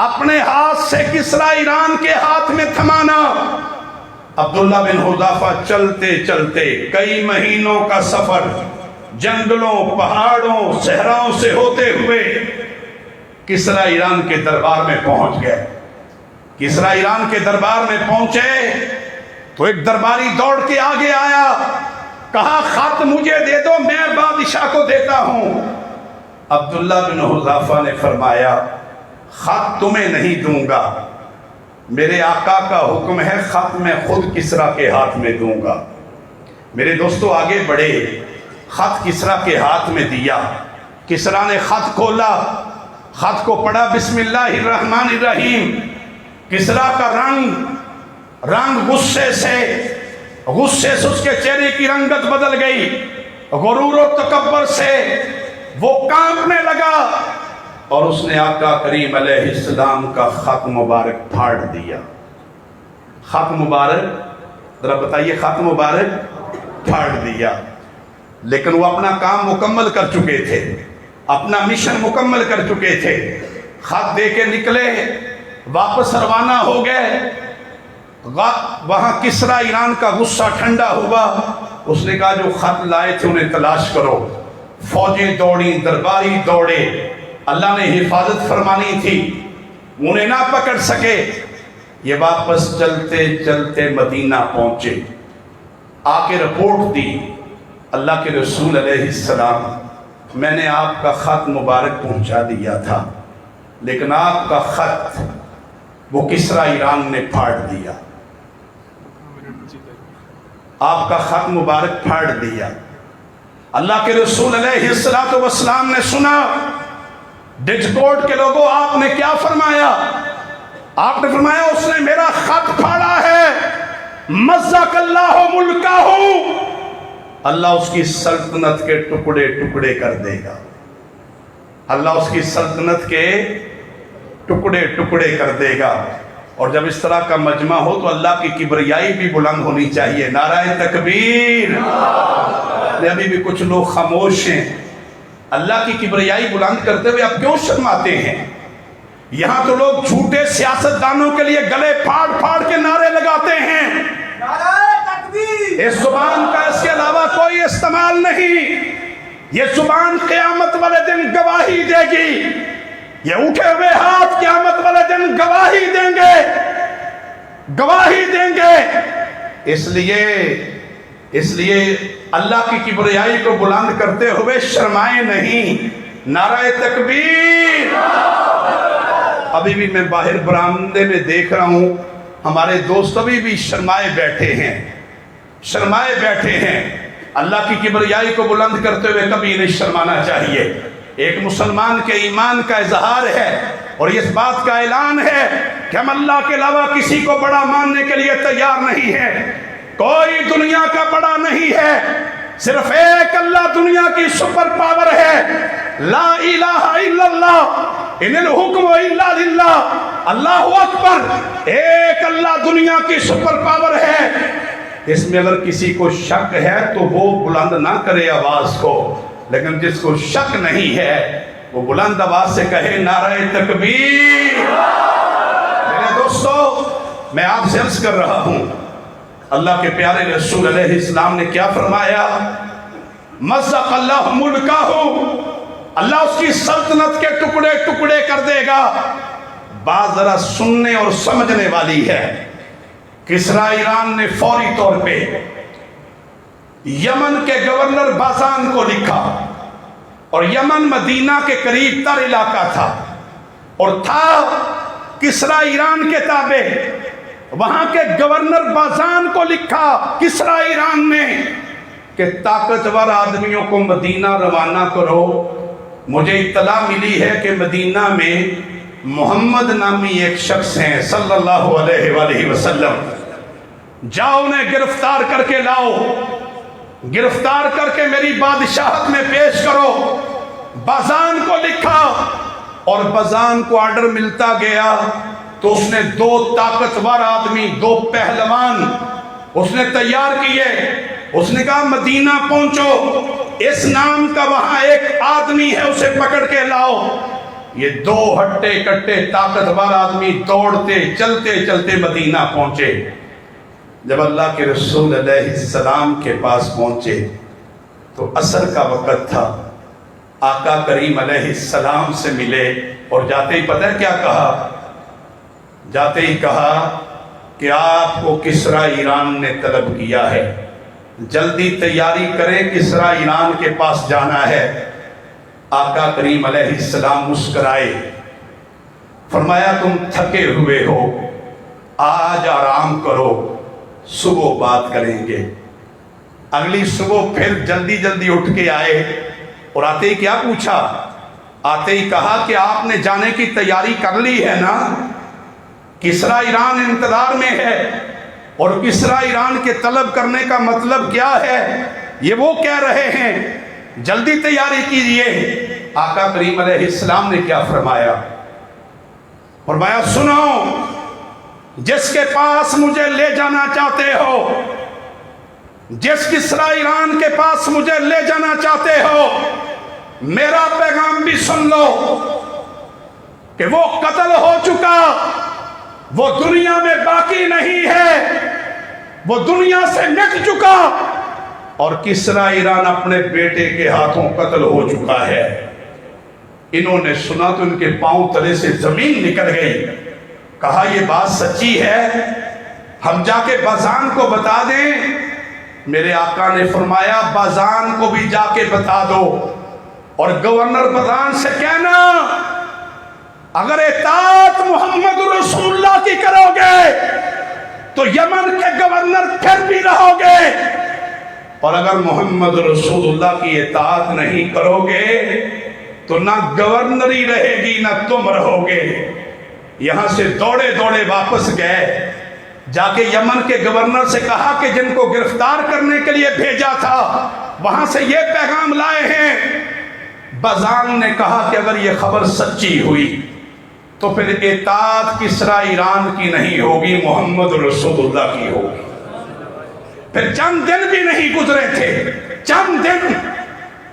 اپنے ہاتھ سے کسرا ایران کے ہاتھ میں تھمانا۔ عبداللہ بن حذافہ چلتے چلتے کئی مہینوں کا سفر جنگلوں، پہاڑوں، صحراؤں سے ہوتے ہوئے کسرا ایران کے دربار میں پہنچ گئے۔ کسرا ایران کے دربار میں پہنچے تو ایک درباری دوڑ کے آگے آیا، کہا خط مجھے دے دو، میں بادشاہ کو دیتا ہوں۔ عبداللہ بن حذافہ نے فرمایا خط تمہیں نہیں دوں گا، میرے آقا کا حکم ہے خط میں خود کسرا کے ہاتھ میں دوں گا۔ میرے دوستو آگے بڑھے، خط کسرا کے ہاتھ میں دیا، کسرا نے خط کھولا، خط کو پڑھا، بسم اللہ الرحمن الرحیم کسرا کا رنگ غصے سے اس کے چہرے کی رنگت بدل گئی، غرور و تکبر سے وہ کانپنے لگا، اور اس نے آقا کریم علیہ السلام کا خط مبارک پھاڑ دیا۔ خط مبارک، ذرا بتائیے، خط مبارک پھاڑ دیا۔ لیکن وہ اپنا کام مکمل کر چکے تھے، اپنا مشن مکمل کر چکے تھے۔ خط دے کے نکلے، واپس روانہ ہو گئے۔ وہاں کسرا ایران کا غصہ ٹھنڈا ہوا، اس نے کہا جو خط لائے تھے انہیں تلاش کرو۔ فوجیں دوڑی، درباری دوڑے، اللہ نے حفاظت فرمانی تھی، انہیں نہ پکڑ سکے۔ یہ واپس چلتے چلتے مدینہ پہنچے، آ کے رپورٹ دی، اللہ کے رسول علیہ السلام، میں نے آپ کا خط مبارک پہنچا دیا تھا، لیکن آپ کا خط وہ کسرا ایران نے پھاڑ دیا، آپ کا خط مبارک پھاڑ دیا۔ اللہ کے رسول علیہ السلام نے سنا، ڈچکوٹ کے لوگوں آپ نے کیا فرمایا؟ آپ نے فرمایا اس نے میرا خط پھاڑا ہے، مزق اللہ ملکہ، اللہ اس کی سلطنت کے ٹکڑے ٹکڑے کر دے گا، اللہ اس کی سلطنت کے ٹکڑے ٹکڑے کر دے گا۔ اور جب اس طرح کا مجمع ہو تو اللہ کی کبریائی بھی بلند ہونی چاہیے۔ نعرہ تکبیر۔ ابھی بھی کچھ لوگ خاموش ہیں، اللہ کی کبریائی بلند کرتے ہوئے اب کیوں شرماتے ہیں؟ یہاں تو لوگ جھوٹے سیاست دانوں کے لیے گلے پھاڑ پھاڑ کے نعرے لگاتے ہیں، اس زبان کا اس کے علاوہ کوئی استعمال نہیں۔ یہ زبان قیامت والے دن گواہی دے گی، یہ اٹھے ہوئے ہاتھ قیامت والے دن گواہی دیں گے، گواہی دیں گے۔ اس لیے اللہ کی کبریائی کو بلند کرتے ہوئے شرمائے نہیں۔ نعرہ تکبیر۔ ابھی بھی میں باہر برآمدے میں دیکھ رہا ہوں، ہمارے دوست ابھی بھی شرمائے بیٹھے ہیں، شرمائے بیٹھے ہیں۔ اللہ کی کبریائی کو بلند کرتے ہوئے کبھی نہیں شرمانا چاہیے۔ ایک مسلمان کے ایمان کا اظہار ہے اور اس بات کا اعلان ہے کہ ہم اللہ کے علاوہ کسی کو بڑا ماننے کے لیے تیار نہیں ہے، کوئی دنیا کا بڑا نہیں ہے، صرف ایک اللہ دنیا کی سپر پاور ہے۔ لا الہ الا اللہ، ان الحکم الا للہ، اللہ اکبر۔ ایک اللہ دنیا کی سپر پاور ہے۔ اس میں اگر کسی کو شک ہے تو وہ بلند نہ کرے آواز کو، لیکن جس کو شک نہیں ہے وہ بلند آواز سے کہے نعرہ تکبیر۔ میرے دوستو، میں آپ سے عرض کر رہا ہوں، اللہ کے پیارے رسول علیہ السلام نے کیا فرمایا؟ مزق اللہ ملکہ، اللہ اس کی سلطنت کے ٹکڑے ٹکڑے کر دے گا۔ بات ذرا سننے اور سمجھنے والی ہے۔ کسرا ایران نے فوری طور پہ یمن کے گورنر بازان کو لکھا، اور یمن مدینہ کے قریب تر علاقہ تھا اور تھا کسرا ایران کے تابع۔ وہاں کے گورنر بازان کو لکھا کسرا ایران نے کہ طاقتور آدمیوں کو مدینہ روانہ کرو، مجھے اطلاع ملی ہے کہ مدینہ میں محمد نامی ایک شخص ہیں صلی اللہ علیہ وآلہ وسلم، جاؤ انہیں گرفتار کر کے لاؤ، گرفتار کر کے میری بادشاہت میں پیش کرو۔ بازان کو لکھا اور بازان کو آرڈر ملتا گیا تو اس نے 2 طاقتور آدمی، 2 پہلوان اس نے تیار کیے۔ اس نے کہا مدینہ پہنچو، اس نام کا وہاں ایک آدمی ہے، اسے پکڑ کے لاؤ۔ یہ 2 ہٹے کٹے طاقتور آدمی دوڑتے چلتے چلتے مدینہ پہنچے۔ جب اللہ کے رسول علیہ السلام کے پاس پہنچے تو عصر کا وقت تھا، آقا کریم علیہ السلام سے ملے، اور جاتے ہی پتہ ہے کیا کہا؟ جاتے ہی کہا کہ آپ کو کسرا ایران نے طلب کیا ہے، جلدی تیاری کریں، کسرا ایران کے پاس جانا ہے۔ آقا کریم علیہ السلام مسکرائے، فرمایا تم تھکے ہوئے ہو، آج آرام کرو، صبح بات کریں گے۔ اگلی صبح پھر جلدی جلدی اٹھ کے آئے، اور آتے ہی کیا پوچھا؟ آتے ہی کہا کہ آپ نے جانے کی تیاری کر لی ہے نا؟ کسرا ایران انتظار میں ہے، اور کسرا ایران کے طلب کرنے کا مطلب کیا ہے؟ یہ وہ کہہ رہے ہیں جلدی تیاری کیجئے۔ آقا کریم علیہ السلام نے کیا فرمایا؟ فرمایا سنو، جس کے پاس مجھے لے جانا چاہتے ہو، جس کسرا ایران کے پاس مجھے لے جانا چاہتے ہو، میرا پیغام بھی سن لو کہ وہ قتل ہو چکا، وہ دنیا میں باقی نہیں ہے، وہ دنیا سے مٹ چکا، اور کسرا ایران اپنے بیٹے کے ہاتھوں قتل ہو چکا ہے۔ انہوں نے سنا تو ان کے پاؤں تلے سے زمین نکل گئی۔ کہا یہ بات سچی ہے، ہم جا کے بازان کو بتا دیں؟ میرے آقا نے فرمایا بازان کو بھی جا کے بتا دو، اور گورنر بازان سے کہنا اگر اطاعت محمد رسول اللہ کی کرو گے تو یمن کے گورنر پھر بھی رہو گے، اور اگر محمد رسول اللہ کی اطاعت نہیں کرو گے تو نہ گورنری رہے گی نہ تم رہو گے۔ یہاں سے دوڑے دوڑے واپس گئے، جا کے یمن کے گورنر سے کہا کہ جن کو گرفتار کرنے کے لیے بھیجا تھا وہاں سے یہ پیغام لائے ہیں۔ بازان نے کہا کہ اگر یہ خبر سچی ہوئی تو پھر اطاعت کسرا ایران کی نہیں ہوگی، محمد رسول اللہ کی ہوگی۔ پھر چند دن بھی نہیں گزرے تھے، چند دن،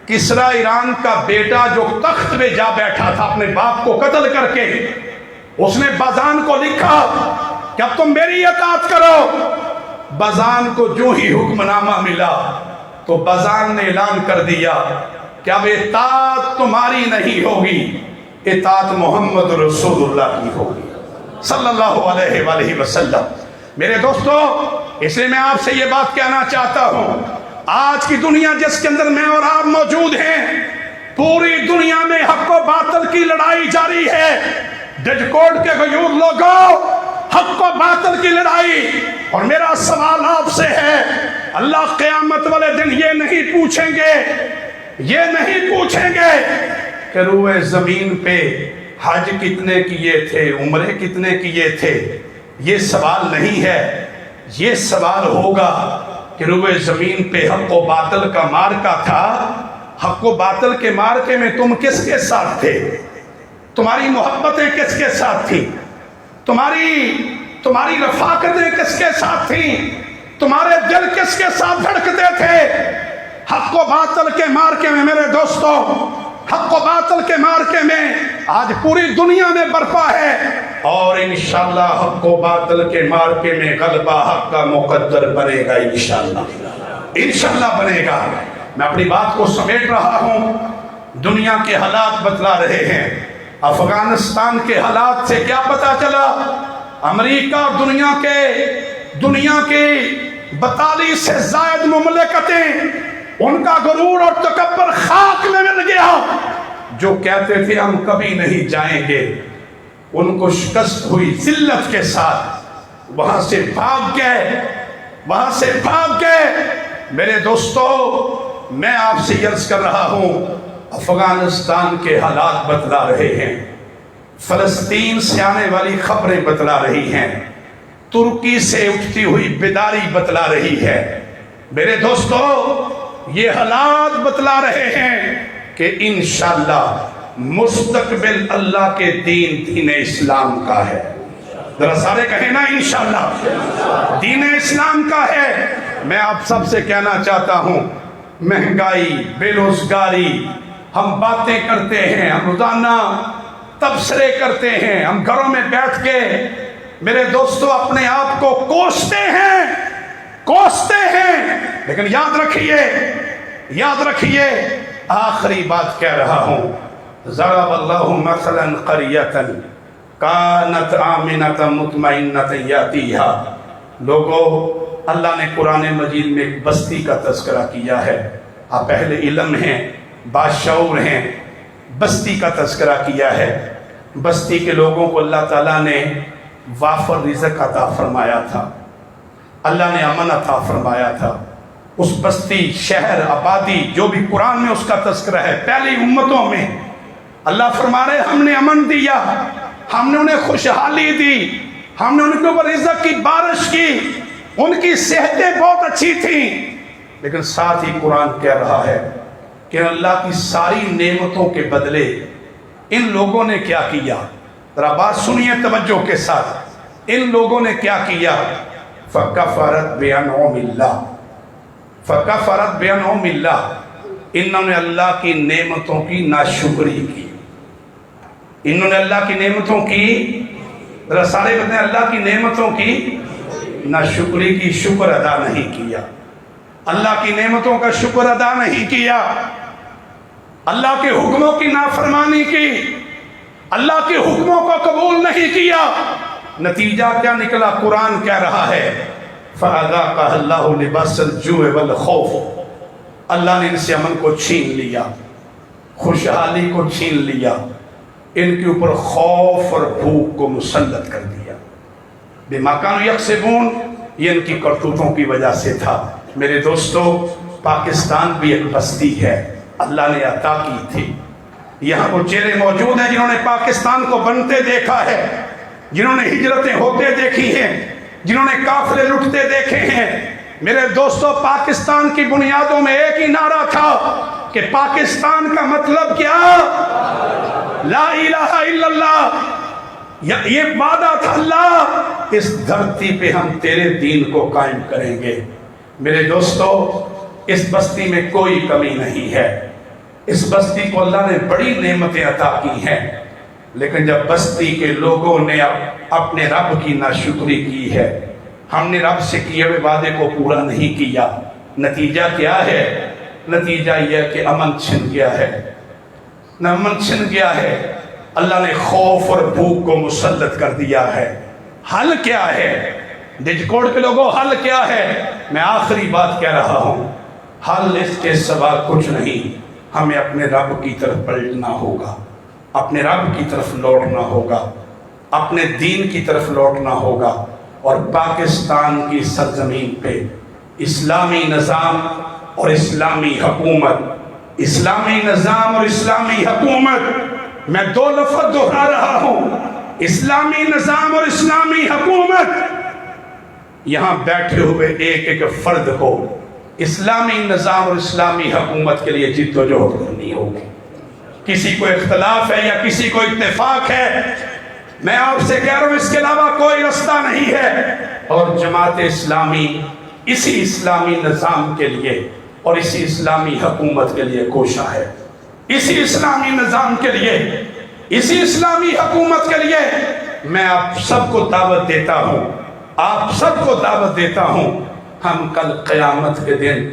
کسرا ایران کا بیٹا جو تخت پہ جا بیٹھا تھا اپنے باپ کو قتل کر کے، اس نے بازان کو لکھا کہ اب تم میری اطاعت کرو۔ بازان کو جو ہی حکم نامہ ملا تو بازان نے اعلان کر دیا کہ اب اطاعت تمہاری نہیں ہوگی، اطاعت محمد رسول اللہ کی ہوگی صلی اللہ علیہ وآلہ وسلم۔ میرے دوستو، اس لیے میں آپ سے یہ بات کہنا چاہتا ہوں، آج کی دنیا جس کے اندر میں اور آپ موجود ہیں، پوری دنیا میں حق و باطل کی لڑائی جاری ہے۔ ڈجکوٹ کے غیور لوگوں، حق و باطل کی لڑائی، اور میرا سوال آپ سے ہے، اللہ قیامت والے دن یہ نہیں پوچھیں گے، یہ نہیں پوچھیں گے کہ روئے زمین پہ حج کتنے کیے تھے، عمرے کتنے کیے تھے؟ یہ سوال نہیں ہے، یہ سوال ہوگا کہ روئے زمین پہ حق و باطل کا مارکا تھا، حق و باطل کے مارکے میں تم کس کے ساتھ تھے؟ تمہاری محبتیں کس کے ساتھ تھیں؟ تمہاری رفاقتیں کس کے ساتھ تھیں؟ تمہارے دل کس کے ساتھ دھڑکتے تھے؟ حق و باطل کے مارکے میں میرے دوستو، حق و باطل کے مارکے میں آج پوری دنیا میں برپا ہے، اور انشاءاللہ حق و باطل کے مارکے میں غلبہ حق کا مقدر بنے گا، انشاءاللہ بنے گا۔ میں اپنی بات کو سمیٹ رہا ہوں، دنیا کے حالات بتلا رہے ہیں۔ افغانستان کے حالات سے کیا پتا چلا؟ امریکہ اور دنیا کے 42 سے زائد مملکتیں، ان کا غرور اور تکبر خاک میں مل گیا۔ جو کہتے تھے ہم کبھی نہیں جائیں گے، ان کو شکست ہوئی ذلت کے ساتھ، وہاں سے بھاگ گئے۔ میرے دوستو، میں آپ سے عرض کر رہا ہوں، افغانستان کے حالات بتلا رہے ہیں، فلسطین سے آنے والی خبریں بتلا رہی ہیں، ترکی سے اٹھتی ہوئی بیداری بتلا رہی ہے۔ میرے دوستو، یہ حالات بتلا رہے ہیں کہ انشاءاللہ مستقبل اللہ کے دین اسلام کا ہے۔ ذرا سارے کہیں نا انشاءاللہ دین اسلام کا ہے۔ میں آپ سب سے کہنا چاہتا ہوں، مہنگائی، بے روزگاری، ہم باتیں کرتے ہیں، ہم روزانہ تبصرے کرتے ہیں، ہم گھروں میں بیٹھ کے میرے دوستو اپنے آپ کو کوستے ہیں، لیکن یاد رکھیے آخری بات کہہ رہا ہوں، ضرب اللہ مثلا قریۃ کانت آمنۃ مطمئنۃ یاتیھا۔ لوگوں، اللہ نے قرآن مجید میں ایک بستی کا تذکرہ کیا ہے۔ آپ اہل علم ہیں، باشعور ہیں، بستی کا تذکرہ کیا ہے۔ بستی کے لوگوں کو اللہ تعالیٰ نے وافر رزق عطا فرمایا تھا، اللہ نے امن عطا فرمایا تھا۔ اس بستی، شہر، آبادی جو بھی قرآن میں اس کا تذکرہ ہے، پہلی امتوں میں اللہ فرما رہے ہم نے امن دیا، ہم نے انہیں خوشحالی دی، ہم نے ان کے اوپر رزق کی بارش کی، ان کی صحتیں بہت اچھی تھیں، لیکن ساتھ ہی قرآن کہہ رہا ہے کہ اللہ کی ساری نعمتوں کے بدلے ان لوگوں نے کیا کیا؟ ذرا بات سنیے توجہ کے ساتھ، ان لوگوں نے کیا کیا؟ فَكَفَرَتْ بِأَنْعُمِ اللَّهِ، فَكَفَرَتْ بِأَنْعُمِ اللَّهِ، انہوں نے اللہ کی نعمتوں کی ناشکری کی، انہوں نے اللہ کی نعمتوں کی، ذرا سارے بتائیں، اللہ کی نعمتوں کی ناشکری کی، شکر ادا نہیں کیا، اللہ کی نعمتوں کا شکر ادا نہیں کیا، اللہ کے حکموں کی نافرمانی کی، اللہ کے حکموں کو قبول نہیں کیا، نتیجہ کیا نکلا؟ قرآن کہہ رہا ہے فَأَذَاقَهَا اللَّهُ لِبَاسَ الْجُوعِ وَالْخَوْفِ، اللہ نے ان سے امن کو چھین لیا، خوشحالی کو چھین لیا، ان کے اوپر خوف اور بھوک کو مسلط کر دیا۔ بِمَا كَانُوا يَكْسِبُونَ، یہ ان کی کرتوتوں کی وجہ سے تھا۔ میرے دوستو، پاکستان بھی ایک بستی ہے، اللہ نے عطا کی تھی۔ یہاں وہ چہرے موجود ہیں جنہوں نے پاکستان کو بنتے دیکھا ہے، جنہوں نے ہجرتیں ہوتے دیکھی ہیں، جنہوں نے قافلے لٹتے دیکھے ہیں۔ میرے دوستو، پاکستان کی بنیادوں میں ایک ہی نعرہ تھا کہ پاکستان کا مطلب کیا؟ لا الہ الا اللہ۔ یہ وعدہ تھا، اللہ اس دھرتی پہ ہم تیرے دین کو قائم کریں گے۔ میرے دوستو، اس بستی میں کوئی کمی نہیں ہے، اس بستی کو اللہ نے بڑی نعمتیں عطا کی ہیں، لیکن جب بستی کے لوگوں نے اپنے رب کی ناشکری کی ہے، ہم نے رب سے کیے ہوئے وعدے کو پورا نہیں کیا، نتیجہ کیا ہے؟ نتیجہ یہ کہ امن چھن گیا ہے، امن چھن گیا ہے، اللہ نے خوف اور بھوک کو مسلط کر دیا ہے۔ حل کیا ہے؟ ڈجکوڑ کے لوگوں، حل کیا ہے؟ میں آخری بات کہہ رہا ہوں، حل اس کے سوا کچھ نہیں، ہمیں اپنے رب کی طرف پلٹنا ہوگا، اپنے رب کی طرف لوٹنا ہوگا، اپنے دین کی طرف لوٹنا ہوگا، اور پاکستان کی سرزمین پہ اسلامی نظام اور اسلامی حکومت، اسلامی نظام اور اسلامی حکومت، میں دو لفظ دہرا رہا ہوں، اسلامی نظام اور اسلامی حکومت۔ یہاں بیٹھے ہوئے ایک ایک فرد کو اسلامی نظام اور اسلامی حکومت کے لیے جد و جہد کرنی ہوگی۔ کسی کو اختلاف ہے یا کسی کو اتفاق ہے، میں آپ سے کہہ رہا ہوں اس کے علاوہ کوئی رستہ نہیں ہے، اور جماعت اسلامی اسی اسلامی نظام کے لیے اور اسی اسلامی حکومت کے لیے کوشاں ہے، اسی اسلامی نظام کے لیے، اسی اسلامی حکومت کے لیے میں آپ سب کو دعوت دیتا ہوں، آپ سب کو دعوت دیتا ہوں۔ ہم کل قیامت کے دن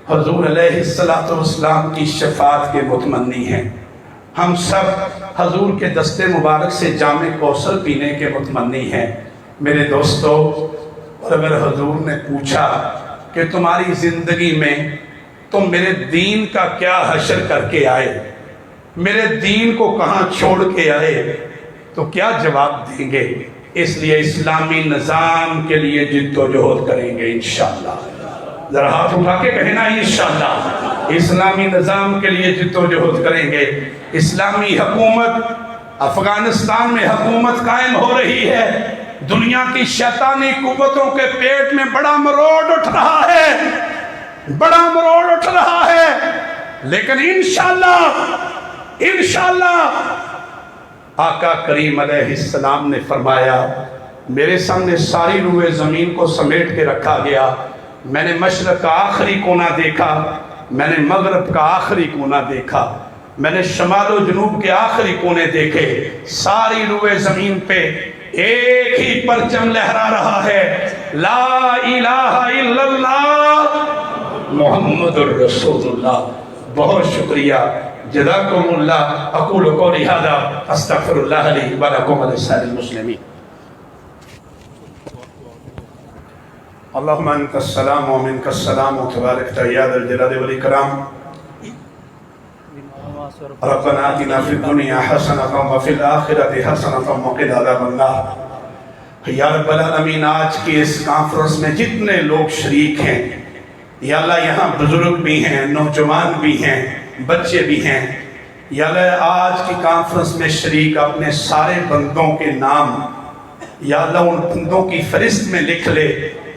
حضور علیہ السلام کی شفاعت کے متمنی ہیں، ہم سب حضور کے دست مبارک سے جام کوثر پینے کے متمنی ہیں۔ میرے دوستو، اور اگر حضور نے پوچھا کہ تمہاری زندگی میں تم میرے دین کا کیا حشر کر کے آئے، میرے دین کو کہاں چھوڑ کے آئے، تو کیا جواب دیں گے؟ اس لیے اسلامی نظام کے لیے جد و جہد کریں گے انشاءاللہ۔ ذرا ہاتھ اٹھا کے کہنا انشاءاللہ، اسلامی نظام کے لیے جد و جہد کریں گے۔ اسلامی حکومت، افغانستان میں حکومت قائم ہو رہی ہے، دنیا کی شیطانی قوتوں کے پیٹ میں بڑا مروڑ اٹھ رہا ہے، بڑا مروڑ اٹھ رہا ہے، لیکن انشاءاللہ آقا کریم علیہ السلام نے فرمایا، میرے سامنے ساری روئے زمین کو سمیٹ کے رکھا گیا، میں نے مشرق کا آخری کونا دیکھا، میں نے مغرب کا آخری کونا دیکھا، میں نے شمال و جنوب کے آخری کونے دیکھے، ساری روئے زمین پہ ایک ہی پرچم لہرا رہا ہے، لا الہ الا اللہ محمد الرسول اللہ۔ بہت شکریہ، جزاکم اللہ۔ اقول قولی ھذا استغفر اللہ لی ولکم ولسائر المسلمین۔ اللہم انت السلام و منک السلام و تبارکت یا ذا الجلال والاکرام۔ ربنا آتنا فی الدنیا حسنۃ وفی الآخرۃ حسنۃ وقنا عذاب النار۔ یا رب العالمین، آج کی اس کانفرنس میں جتنے لوگ شریک ہیں، یا اللہ یہاں بزرگ بھی ہیں، نوجوان بھی ہیں، بچے بھی ہیں، یا اللہ آج کی کانفرنس میں شریک اپنے سارے بندوں کے نام یا اللہ ان بندوں کی فہرست میں لکھ لے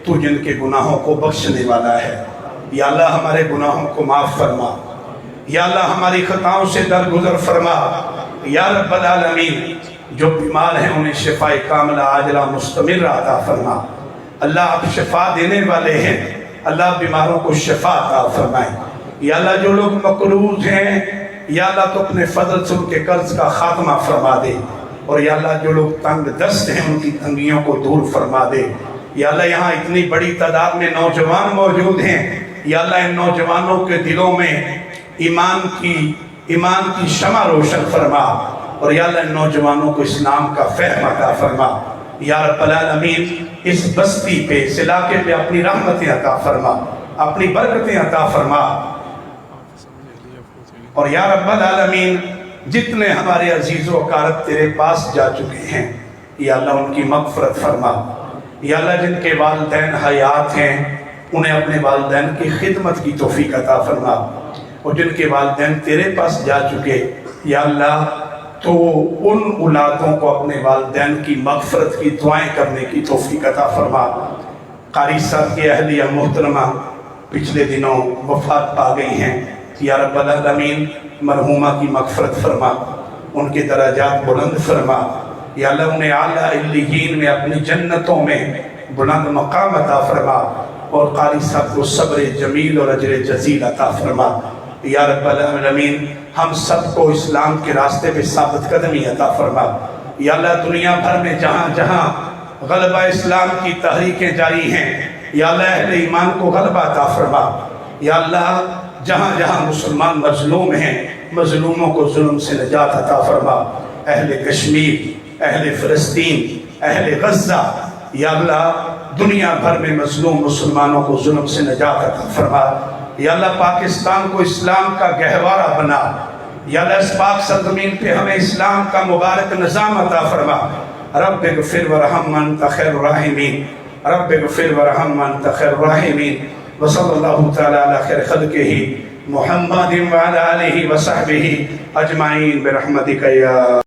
تو جن کے گناہوں کو بخشنے والا ہے۔ یا اللہ ہمارے گناہوں کو معاف فرما، یا اللہ ہماری خطاؤں سے درگزر فرما۔ یا رب العالمین جو بیمار ہیں انہیں شفاء کاملہ عاجلہ مستمر عطا فرما۔ اللہ آپ شفا دینے والے ہیں، اللہ بیماروں کو شفا عطا فرمائے۔ یا اللہ جو لوگ مقروض ہیں یا اللہ تو اپنے فضل سے ان کے قرض کا خاتمہ فرما دے، اور یا اللہ جو لوگ تنگ دست ہیں ان کی تنگیوں کو دور فرما دے۔ یا اللہ یہاں اتنی بڑی تعداد میں نوجوان موجود ہیں، یا اللہ ان نوجوانوں کے دلوں میں ایمان کی شمع روشن فرما، اور یا اللہ ان نوجوانوں کو اسلام کا فہم عطا فرما۔ یا رب العالمین اس بستی پہ اس علاقے پہ اپنی رحمتیں عطا فرما، اپنی برکتیں عطا فرما۔ اور یا رب العالمین جتنے ہمارے عزیز و اقارب تیرے پاس جا چکے ہیں یا اللہ ان کی مغفرت فرما۔ یا اللہ جن کے والدین حیات ہیں انہیں اپنے والدین کی خدمت کی توفیق عطا فرما، اور جن کے والدین تیرے پاس جا چکے یا اللہ تو ان اولادوں کو اپنے والدین کی مغفرت کی دعائیں کرنے کی توفیق عطا فرما۔ قاری صاحب کی اہلیہ محترمہ پچھلے دنوں وفات پا گئی ہیں، یا رب العالمین مرحومہ کی مغفرت فرما، ان کے درجات بلند فرما۔ یا اللہ انہیں اعلیٰ علیین میں اپنی جنتوں میں بلند مقام عطا فرما، اور قاری صاحب کو صبر جمیل اور اجر جزیل عطا فرما۔ یا رب العالمین ہم سب کو اسلام کے راستے پہ ثابت قدمی عطا فرما۔ یا اللہ دنیا بھر میں جہاں جہاں غلبہ اسلام کی تحریکیں جاری ہیں یا اللہ اہل ایمان کو غلبہ عطا فرما۔ یا اللہ جہاں جہاں مسلمان مظلوم ہیں مظلوموں کو ظلم سے نجات عطا فرما۔ اہل کشمیر، اہل فلسطین، اہل غزہ، یا اللہ دنیا بھر میں مظلوم مسلمانوں کو ظلم سے نجات عطا فرما۔ یا اللہ پاکستان کو اسلام کا گہوارہ بنا، یا اللہ اس پاک سرزمین پہ ہمیں اسلام کا مبارک نظام عطا فرما۔ رب اغفر ورحم انت خیر الراحمین، رب اغفر ورحم انت خیر الراحمین۔ وصلی اللہ تعالی علی خیر خلقہ محمد وعلی آلہ وصحبہ اجمعین برحمتک یا